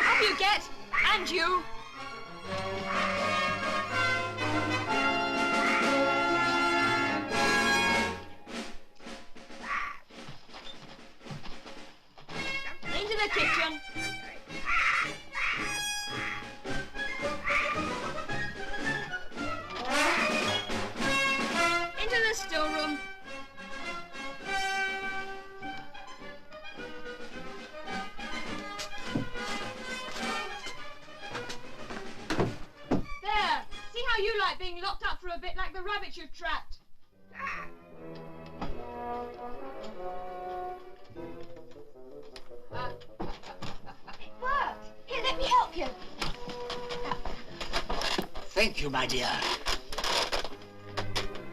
Speaker 1: Up you get! And you! Into the kitchen. Into the storeroom. There! See how you like being locked up for a bit like the rabbits you've trapped? It worked! Here, let me help you.
Speaker 8: Thank you, my dear.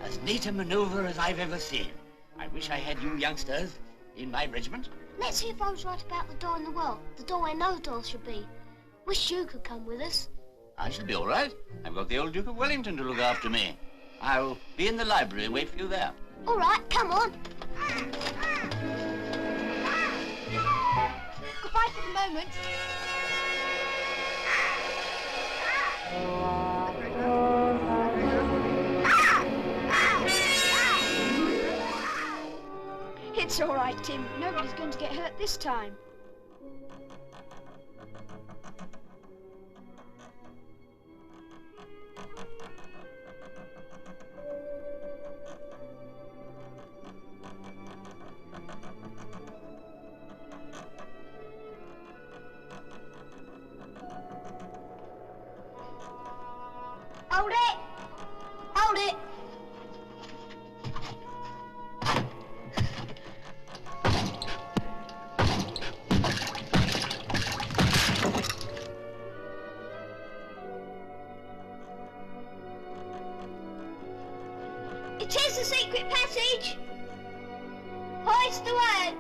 Speaker 8: As neat a maneuver as I've ever seen. I wish I had you youngsters in my regiment.
Speaker 4: Let's see if I was right about the door in the well. The door where no door should be. Wish you could come with us.
Speaker 8: I shall be all right. I've got the old Duke of Wellington to look after me. I'll be in the library and wait for you there.
Speaker 4: All right, come on.
Speaker 1: Goodbye for the moment. It's all right, Tim. Nobody's going to get hurt this time.
Speaker 4: Hold it! Hold it! It is the secret passage! Hoist away!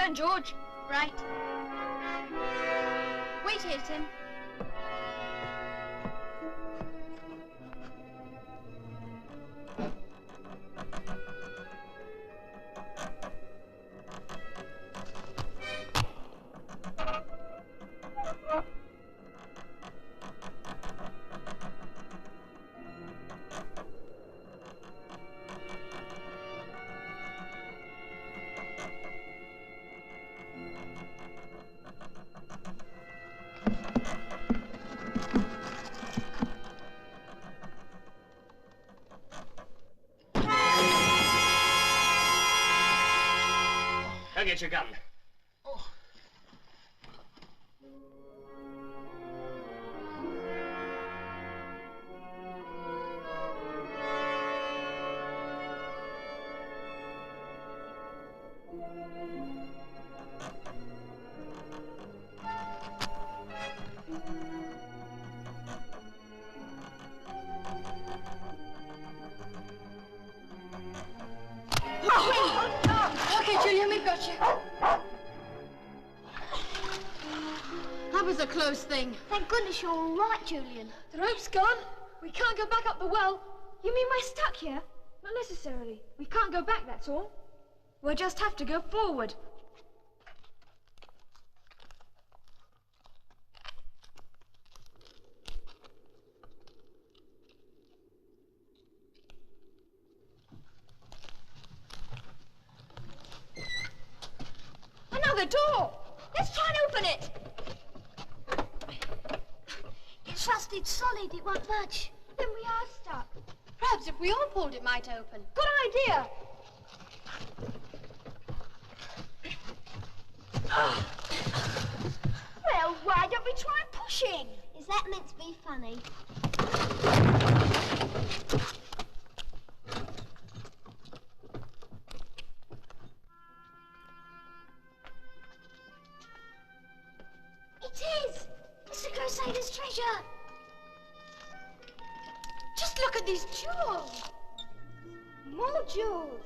Speaker 1: turn, George.
Speaker 2: Right. Wait here, Tim.
Speaker 6: Go get your gun.
Speaker 2: Okay, Julian, we've got you. That was a close thing.
Speaker 4: Thank goodness you're all right, Julian.
Speaker 1: The rope's gone. We can't go back up the well. You mean we're stuck here? Not necessarily. We can't go back, that's all. We'll just have to go forward. Another door! Let's try and open it!
Speaker 4: It's rusted solid, it won't budge.
Speaker 1: Then we are stuck.
Speaker 2: Perhaps if we all pulled it might open.
Speaker 1: Good idea! Well, why don't we try pushing?
Speaker 4: Is that meant to be funny? It is! It's the Crusaders' treasure!
Speaker 1: Just look at these jewels! More jewels!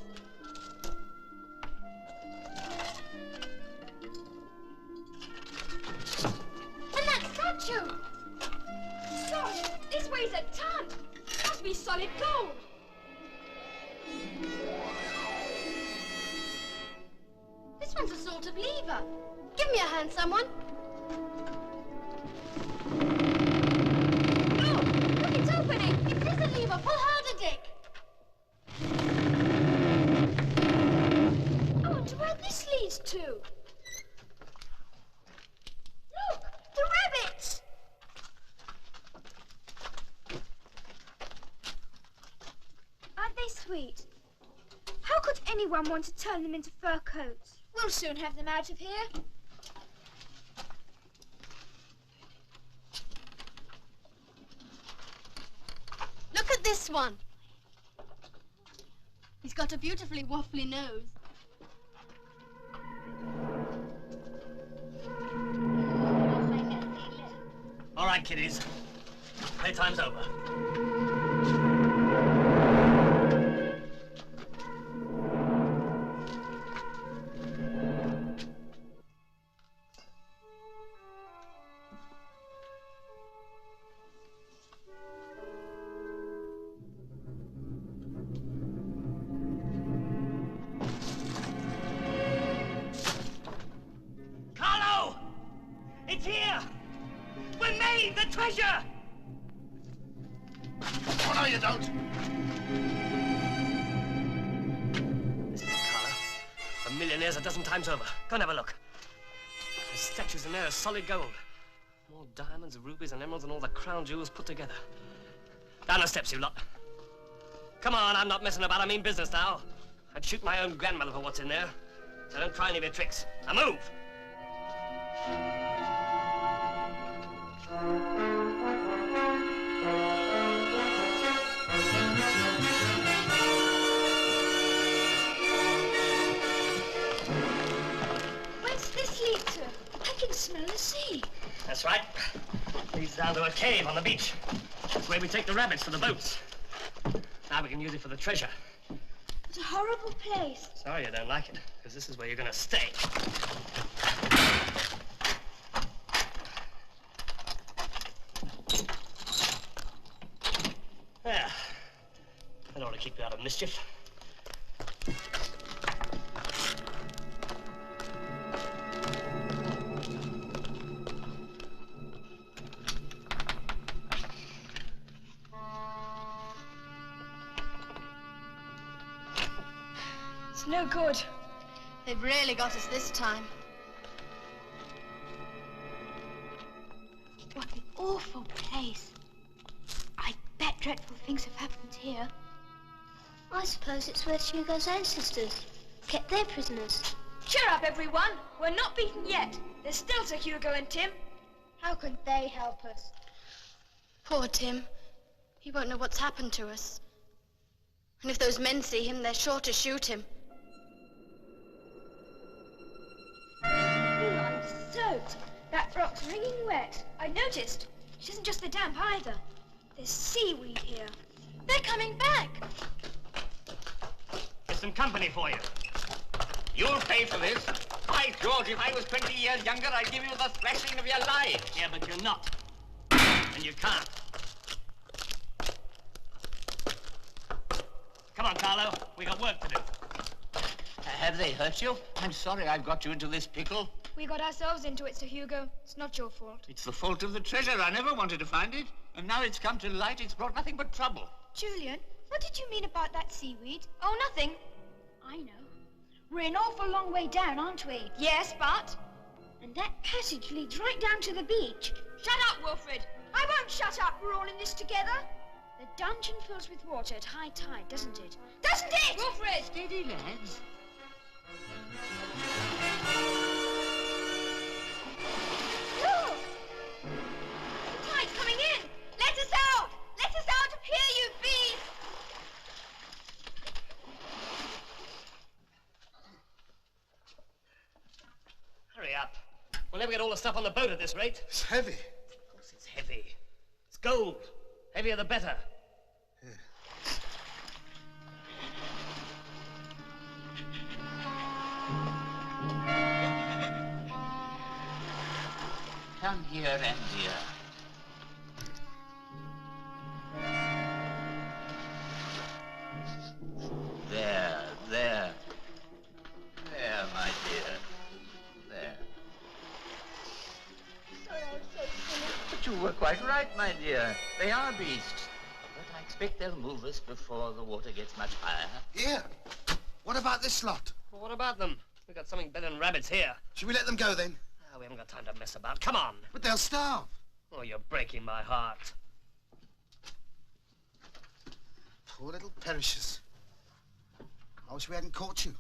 Speaker 1: And that statue! Gosh, this weighs a ton! Must be solid gold!
Speaker 2: This one's a sort of lever. Give me a hand, someone.
Speaker 1: Oh, look, it's opening!
Speaker 2: It is a lever. Pull harder, Dick.
Speaker 1: I wonder where this leads to. Look, the rabbits! Aren't they sweet? How could anyone want to turn them into fur coats? We'll soon have them out of here.
Speaker 2: Look at this one. He's got a beautifully waffly nose.
Speaker 6: All right, kiddies. Playtime's over. Carlo! It's here! We made the treasure!
Speaker 7: Oh, no, you don't.
Speaker 6: This is Carlo. A millionaire's a dozen times over. Go and have a look. The statues in there are solid gold. More diamonds, rubies, and emeralds, and all the crown jewels put together. Down the steps, you lot. Come on, I'm not messing about. I mean business now. I'd shoot my own grandmother for what's in there. So don't try any of your tricks. Now move!
Speaker 1: Where's this lead to? I can smell the sea.
Speaker 6: That's right. Leads down to a cave on the beach. That's where we take the rabbits for the boats. Now we can use it for the treasure.
Speaker 1: It's a horrible place.
Speaker 6: Sorry you don't like it, because this is where you're going to stay. There. That ought to keep you out of mischief.
Speaker 1: It's no good.
Speaker 2: They've really got us this time.
Speaker 1: What an awful place. I bet dreadful things have happened here.
Speaker 4: I suppose it's where Hugo's ancestors kept their prisoners.
Speaker 1: Cheer up, everyone. We're not beaten yet. There's still Sir Hugo and Tim. How could they help us?
Speaker 2: Poor Tim. He won't know what's happened to us. And if those men see him, they're sure to shoot him.
Speaker 1: I'm soaked. That frock's wringing wet. I noticed. It isn't just the damp either. There's seaweed here.
Speaker 2: They're coming back.
Speaker 6: There's some company for you.
Speaker 8: You'll pay for this. By George, if I was 20 years younger, I'd give you the thrashing of your life.
Speaker 6: Yeah, but you're not. And you can't. Come on, Carlo. We got work to do.
Speaker 8: Have they hurt you? I'm sorry I've got you into this pickle.
Speaker 1: We got ourselves into it, Sir Hugo. It's not your fault.
Speaker 8: It's the fault of the treasure. I never wanted to find it. And now it's come to light, it's brought nothing but trouble.
Speaker 1: Julian, what did you mean about that seaweed? Oh, nothing. I know. We're an awful long way down, aren't we? Yes, but... And that passage leads right down to the beach. Shut up, Wilfred. I won't shut up. We're all in this together. The dungeon fills with water at high tide, doesn't it? Doesn't it? Wilfred!
Speaker 8: Steady, lads.
Speaker 1: Look! The tide's coming in. Let us out! Let us out of here, you beast!
Speaker 6: Hurry up. We'll never get all the stuff on the boat at this rate.
Speaker 7: It's heavy.
Speaker 6: Of course it's heavy. It's gold. Heavier the better.
Speaker 8: Come here, Andia. There, there. There, my dear. There.
Speaker 4: Sorry, I was so silly.
Speaker 8: But you were quite right, my dear. They are beasts. But I expect they'll move us before the water gets much higher.
Speaker 7: Here. What about this lot?
Speaker 6: Well, what about them? We've got something better than rabbits here.
Speaker 7: Should we let them go then?
Speaker 6: Oh, we haven't got time to mess about. Come on.
Speaker 7: But they'll starve.
Speaker 6: Oh, you're breaking my heart.
Speaker 7: Poor little perishers. I wish we hadn't caught you.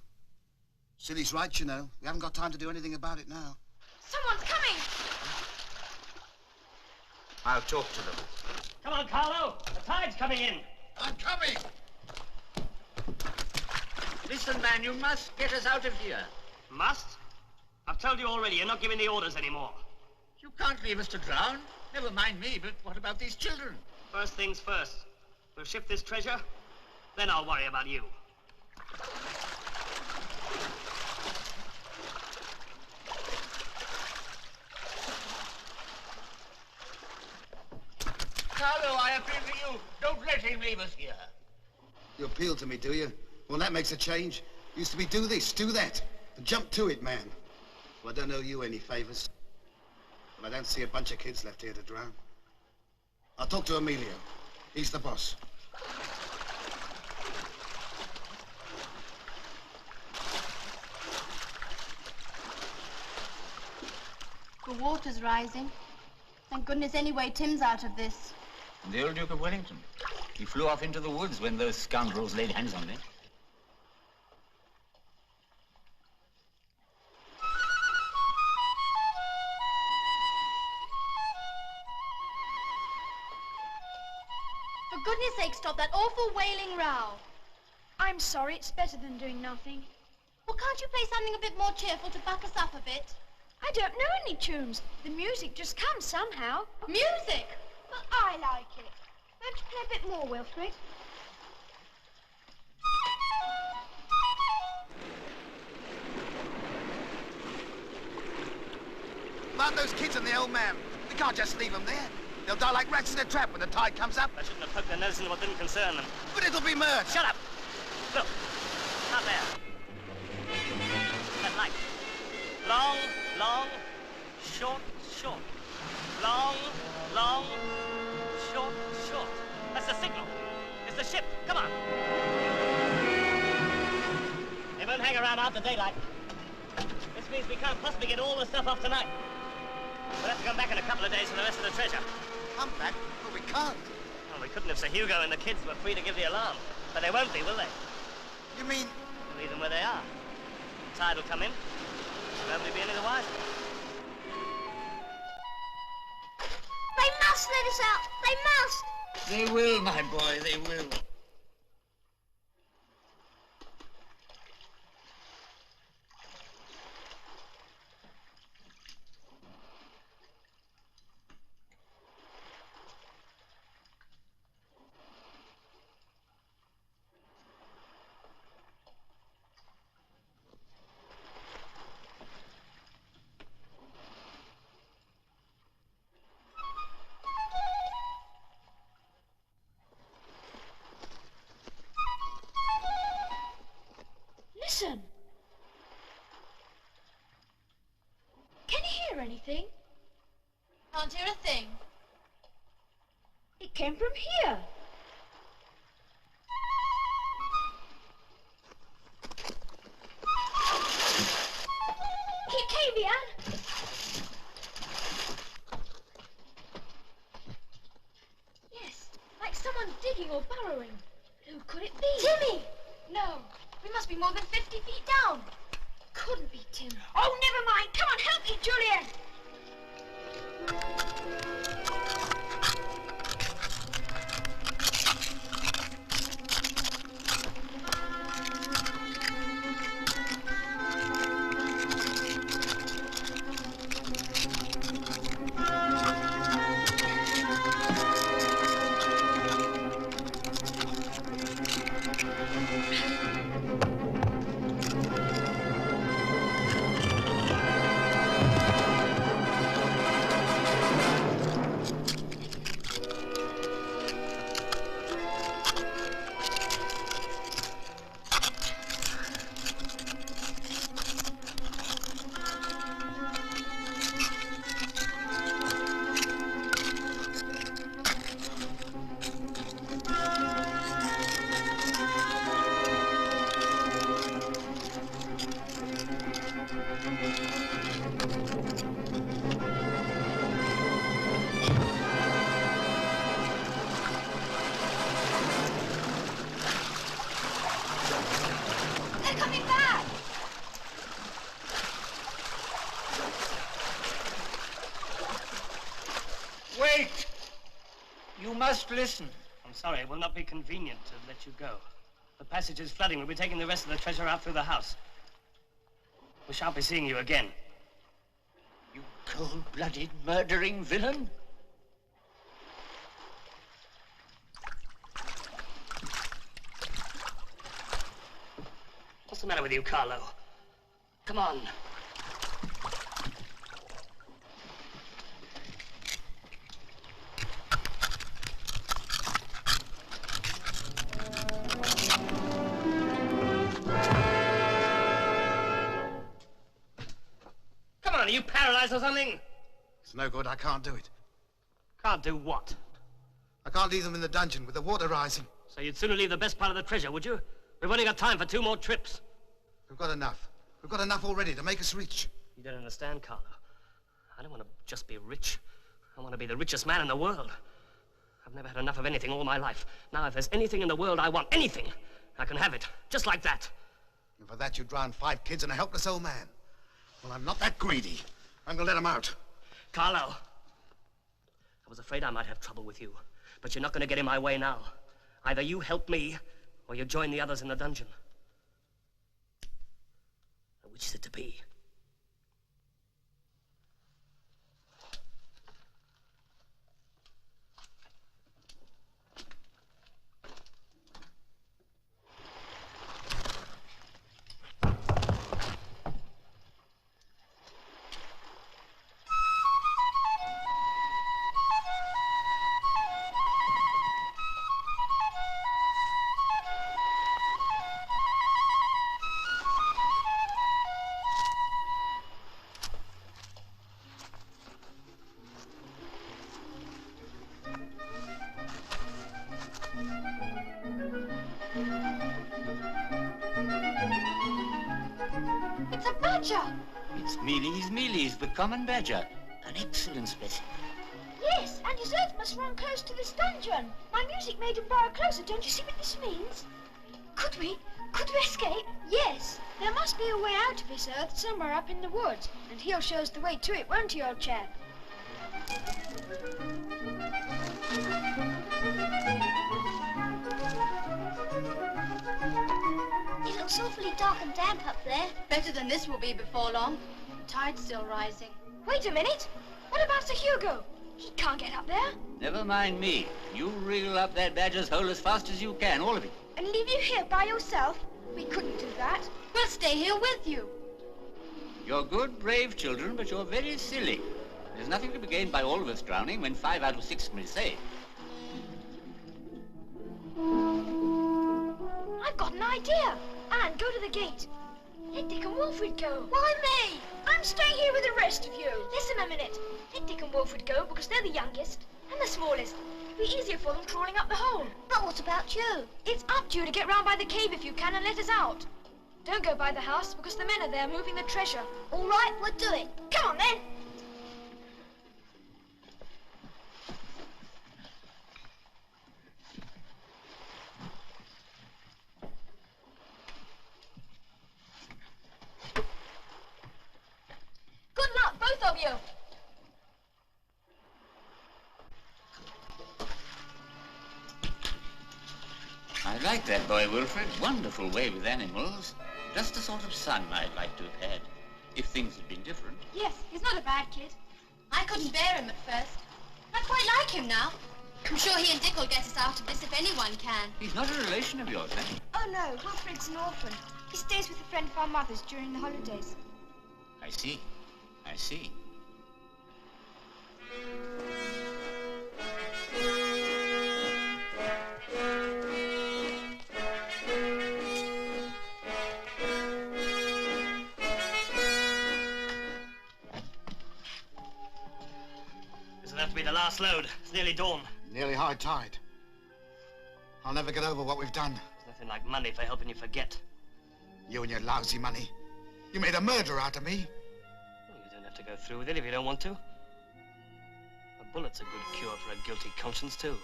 Speaker 7: Silly's right, you know. We haven't got time to do anything about it now.
Speaker 1: Someone's coming!
Speaker 8: I'll talk to them.
Speaker 6: Come on, Carlo. The tide's coming in.
Speaker 7: I'm coming!
Speaker 8: Listen, man, you must get us out of here.
Speaker 6: Must? I've told you already, you're not giving the orders anymore.
Speaker 8: You can't leave us to drown. Never mind me, but what about these children?
Speaker 6: First things first. We'll shift this treasure, then I'll worry about you.
Speaker 8: Carlo, I appeal to you. Don't let him leave us here.
Speaker 7: You appeal to me, do you? Well, that makes a change. Used to be do this, do that, and jump to it, man. Well, I don't owe you any favors. But I don't see a bunch of kids left here to drown. I'll talk to Emilio. He's the boss.
Speaker 2: The water's rising. Thank goodness anyway Tim's out of this.
Speaker 8: And the old Duke of Wellington. He flew off into the woods when those scoundrels laid hands on me.
Speaker 2: For goodness sake, stop that awful wailing row.
Speaker 1: I'm sorry, it's better than doing nothing.
Speaker 2: Well, can't you play something a bit more cheerful to buck us up a bit?
Speaker 1: I don't know any tunes. The music just comes somehow.
Speaker 2: Music!
Speaker 1: Well, I like it. Won't you play a bit more, Wilfred?
Speaker 7: about those kids and the old man? We can't just leave them there. They'll die like rats in a trap when the tide comes up.
Speaker 6: I shouldn't have poked their nose into what didn't concern them.
Speaker 7: But it'll be murder.
Speaker 6: Shut up! Look, out there. That light. Long, long, short, short. Long, long, short, short. That's the signal. It's the ship. Come on. They won't hang around after daylight. This means we can't possibly get all the stuff off tonight. We'll have to come back in a couple of days for the rest of the treasure.
Speaker 7: Come back? But we can't.
Speaker 6: Well, we couldn't if Sir Hugo and the kids were free to give the alarm. But they won't be, will they?
Speaker 7: You mean...
Speaker 6: We'll leave them where they are. The tide will come in. Nobody be any the wiser.
Speaker 4: They must let us out. They must.
Speaker 8: They will, my boy, they will.
Speaker 1: Listen. Can you hear anything?
Speaker 2: Can't hear a thing.
Speaker 1: It came from here. Keep came, Anne. Yes, like someone digging or burrowing. Who could it be?
Speaker 2: Timmy!
Speaker 1: No, we must be more than 50 feet down. Couldn't be Tim. Oh, never mind. Come on, help me, Julian.
Speaker 8: Wait! You must listen.
Speaker 6: I'm sorry, it will not be convenient to let you go. The passage is flooding. We'll be taking the rest of the treasure out through the house. We shan't be seeing you again.
Speaker 8: You cold-blooded, murdering villain.
Speaker 6: What's the matter with you, Carlo? Come on. Come on, are you paralyzed or something?
Speaker 7: It's no good. I can't do it.
Speaker 6: Can't do what?
Speaker 7: I can't leave them in the dungeon with the water rising.
Speaker 6: So you'd sooner leave the best part of the treasure, would you? We've only got time for 2 more trips.
Speaker 7: We've got enough. We've got enough already to make us rich.
Speaker 6: You don't understand, Carlo. I don't want to just be rich. I want to be the richest man in the world. I've never had enough of anything all my life. Now, if there's anything in the world I want, anything, I can have it, just like that.
Speaker 7: And for that, you drowned 5 kids and a helpless old man. Well, I'm not that greedy. I'm gonna let them out.
Speaker 6: Carlo, I was afraid I might have trouble with you, but you're not going to get in my way now. Either you help me, or you join the others in the dungeon. Which is it to be?
Speaker 1: badger!
Speaker 8: It's Mealy's the common badger. An excellent specimen.
Speaker 1: Yes, and his earth must run close to this dungeon. My music made him burrow closer. Don't you see what this means? Could we escape? Yes. There must be a way out of his earth somewhere up in the woods. And he'll show us the way to it, won't he, old chap?
Speaker 4: It looks awfully dark and damp up there.
Speaker 2: Better than this will be before long. The tide's still rising.
Speaker 1: Wait a minute. What about Sir Hugo? He can't get up there.
Speaker 8: Never mind me. You reel up that badger's hole as fast as you can, all of it.
Speaker 1: And leave you here by yourself? We couldn't do that.
Speaker 2: We'll stay here with you.
Speaker 8: You're good, brave children, but you're very silly. There's nothing to be gained by all of us drowning when 5 out of 6 can be saved.
Speaker 1: I've got an idea. Anne, go to the gate. Let Dick and Wilfred go. Why me? I'm staying here with the rest of you. Listen a minute. Let Dick and Wilfred go because they're the youngest and the smallest. It'll be easier for them crawling up the hole.
Speaker 4: But what about you?
Speaker 1: It's up to you to get round by the cave if you can and let us out. Don't go by the house because the men are there moving the treasure.
Speaker 4: All right, we'll do it.
Speaker 1: Come on then. Good luck, both of you.
Speaker 8: I like that boy, Wilfred. Wonderful way with animals. Just the sort of son I'd like to have had, if things had been different.
Speaker 2: Yes, he's not a bad kid. I couldn't bear him at first. I quite like him now. I'm sure he and Dick will get us out of this if anyone can.
Speaker 8: He's not a relation of yours, then?
Speaker 1: Oh no, Wilfred's an orphan. He stays with a friend of our mother's during the holidays.
Speaker 8: I see. I see.
Speaker 6: This'll have to be the last load. It's nearly dawn.
Speaker 7: Nearly high tide. I'll never get over what we've done.
Speaker 6: There's nothing like money for helping you forget.
Speaker 7: You and your lousy money. You made a murderer out of me.
Speaker 6: Well, you don't have to go through with it if you don't want to. A bullet's a good cure for a guilty conscience, too.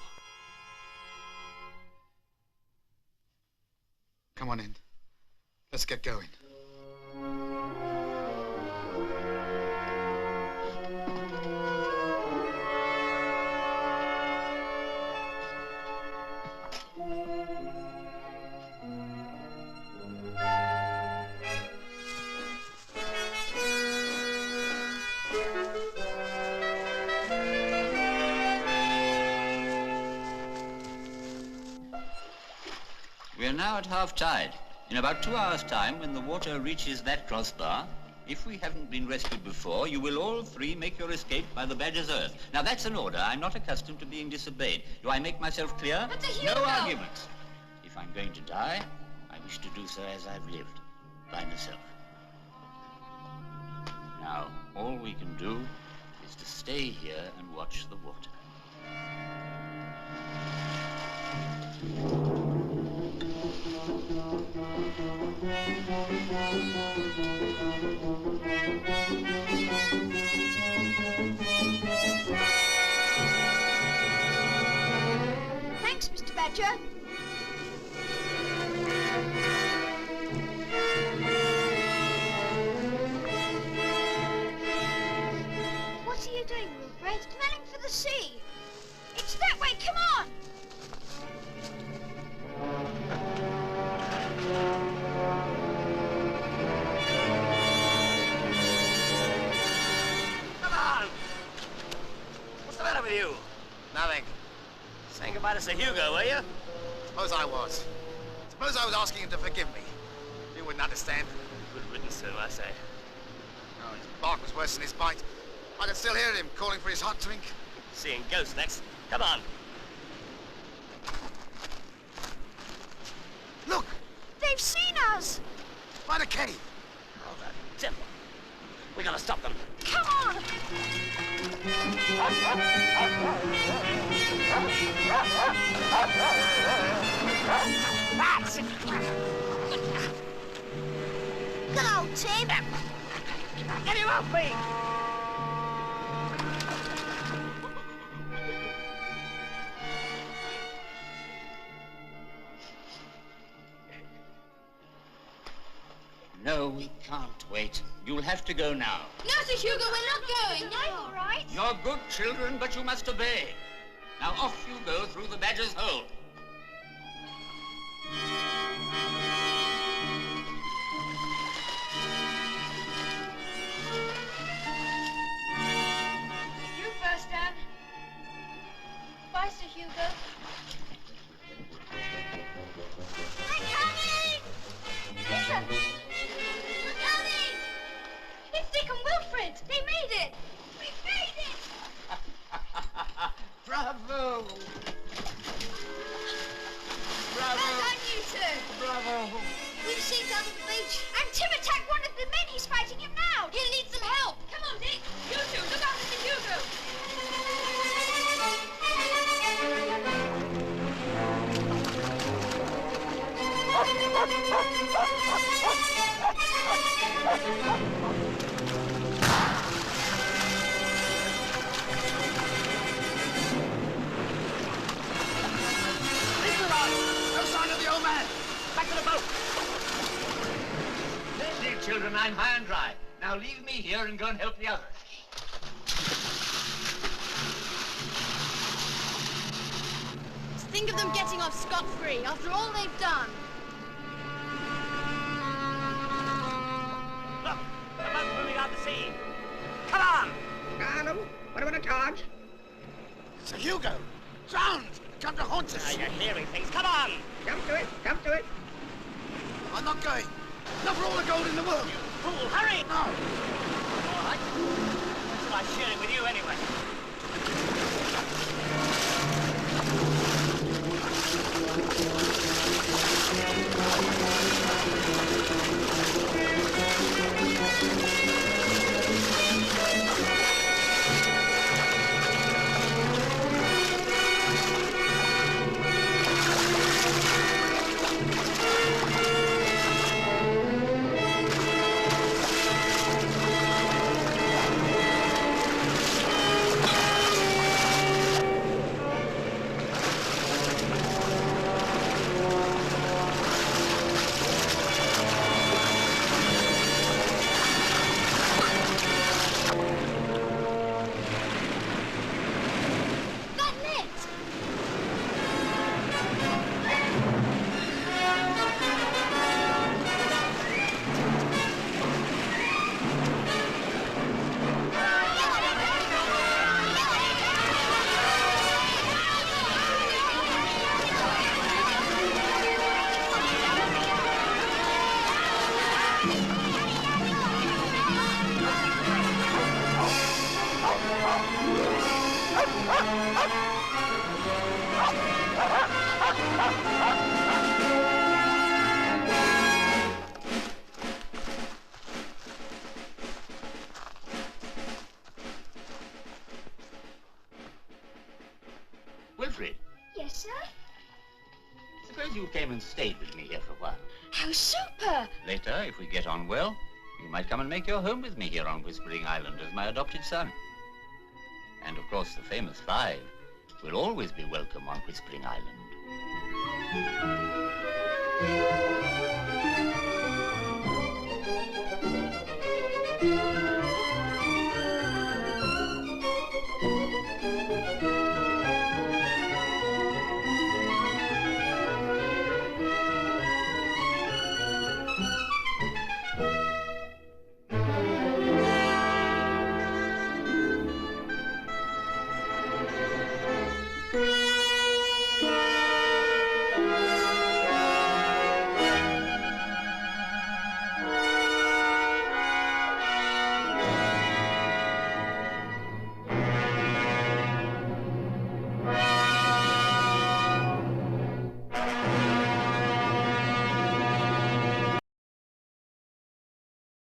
Speaker 7: Come on in. Let's get going.
Speaker 8: We're now at half tide. In about 2 hours' time, when the water reaches that crossbar, if we haven't been rescued before, you will all 3 make your escape by the Badger's Earth. Now, that's an order. I'm not accustomed to being disobeyed. Do I make myself clear?
Speaker 2: But the Hugo!
Speaker 8: No arguments. If I'm going to die, I wish to do so as I've lived, by myself. Now, all we can do is to stay here and watch the water.
Speaker 1: Thanks, Mr. Badger. What are you doing, Wilfred? Smelling for the sea. It's that way, come on!
Speaker 6: Come on! What's the matter with you?
Speaker 7: Nothing.
Speaker 6: Saying goodbye to Sir Hugo, were you?
Speaker 7: Suppose I was. Suppose I was asking him to forgive me. You wouldn't understand.
Speaker 6: Good riddance to him, I say.
Speaker 7: Oh, his bark was worse than his bite. I can still hear him calling for his hot drink.
Speaker 6: Seeing ghosts next. Come on.
Speaker 7: Look!
Speaker 1: They've seen us!
Speaker 7: By the cave!
Speaker 6: Oh, the devil. We gotta stop them.
Speaker 1: Come on!
Speaker 4: Good old Tim.
Speaker 6: Get him off me!
Speaker 8: No, we can't wait. You'll have to go now.
Speaker 2: No, Sir Hugo, we're not going.
Speaker 1: No, all right.
Speaker 8: You're good children, but you must obey. Now off you go through the badger's hole.
Speaker 1: You first, Anne. Bye, Sir Hugo.
Speaker 4: They're coming!
Speaker 1: Listen,
Speaker 4: They're coming!
Speaker 1: it's Dick and Wilfred. They made it.
Speaker 4: We made it!
Speaker 8: Bravo!
Speaker 1: Well
Speaker 8: Bravo!
Speaker 1: done, you two.
Speaker 8: Bravo!
Speaker 1: We've seen down the beach. And Tim attacked one of the men. He's fighting him now. He'll need some help. Come on, Dick. You two, look after Sir Hugo.
Speaker 7: No sign of the old man.
Speaker 6: Back to the boat!
Speaker 8: Steady, children, I'm high and dry. Now leave me here and go and help the others.
Speaker 2: Think of them getting off scot-free after all they've done.
Speaker 6: Look, the boat's moving out to sea. Come on!
Speaker 5: Hello, what about a charge?
Speaker 7: Sir Hugo! Drowned! Come to haunt us!
Speaker 6: Now you're hearing things. Come on!
Speaker 5: Come to it, come to it.
Speaker 7: I'm not going. Not for all the gold in the world.
Speaker 6: Fool, hurry!
Speaker 7: No!
Speaker 6: All right. What's I sharing with you anyway?
Speaker 8: Wilfred,
Speaker 1: Yes, sir?
Speaker 8: suppose you came and stayed with me here for a while.
Speaker 1: How super!
Speaker 8: Later, if we get on well, you might come and make your home with me here on Whispering Island as my adopted son. And of course, the famous 5 will always be welcome on Whispering Island.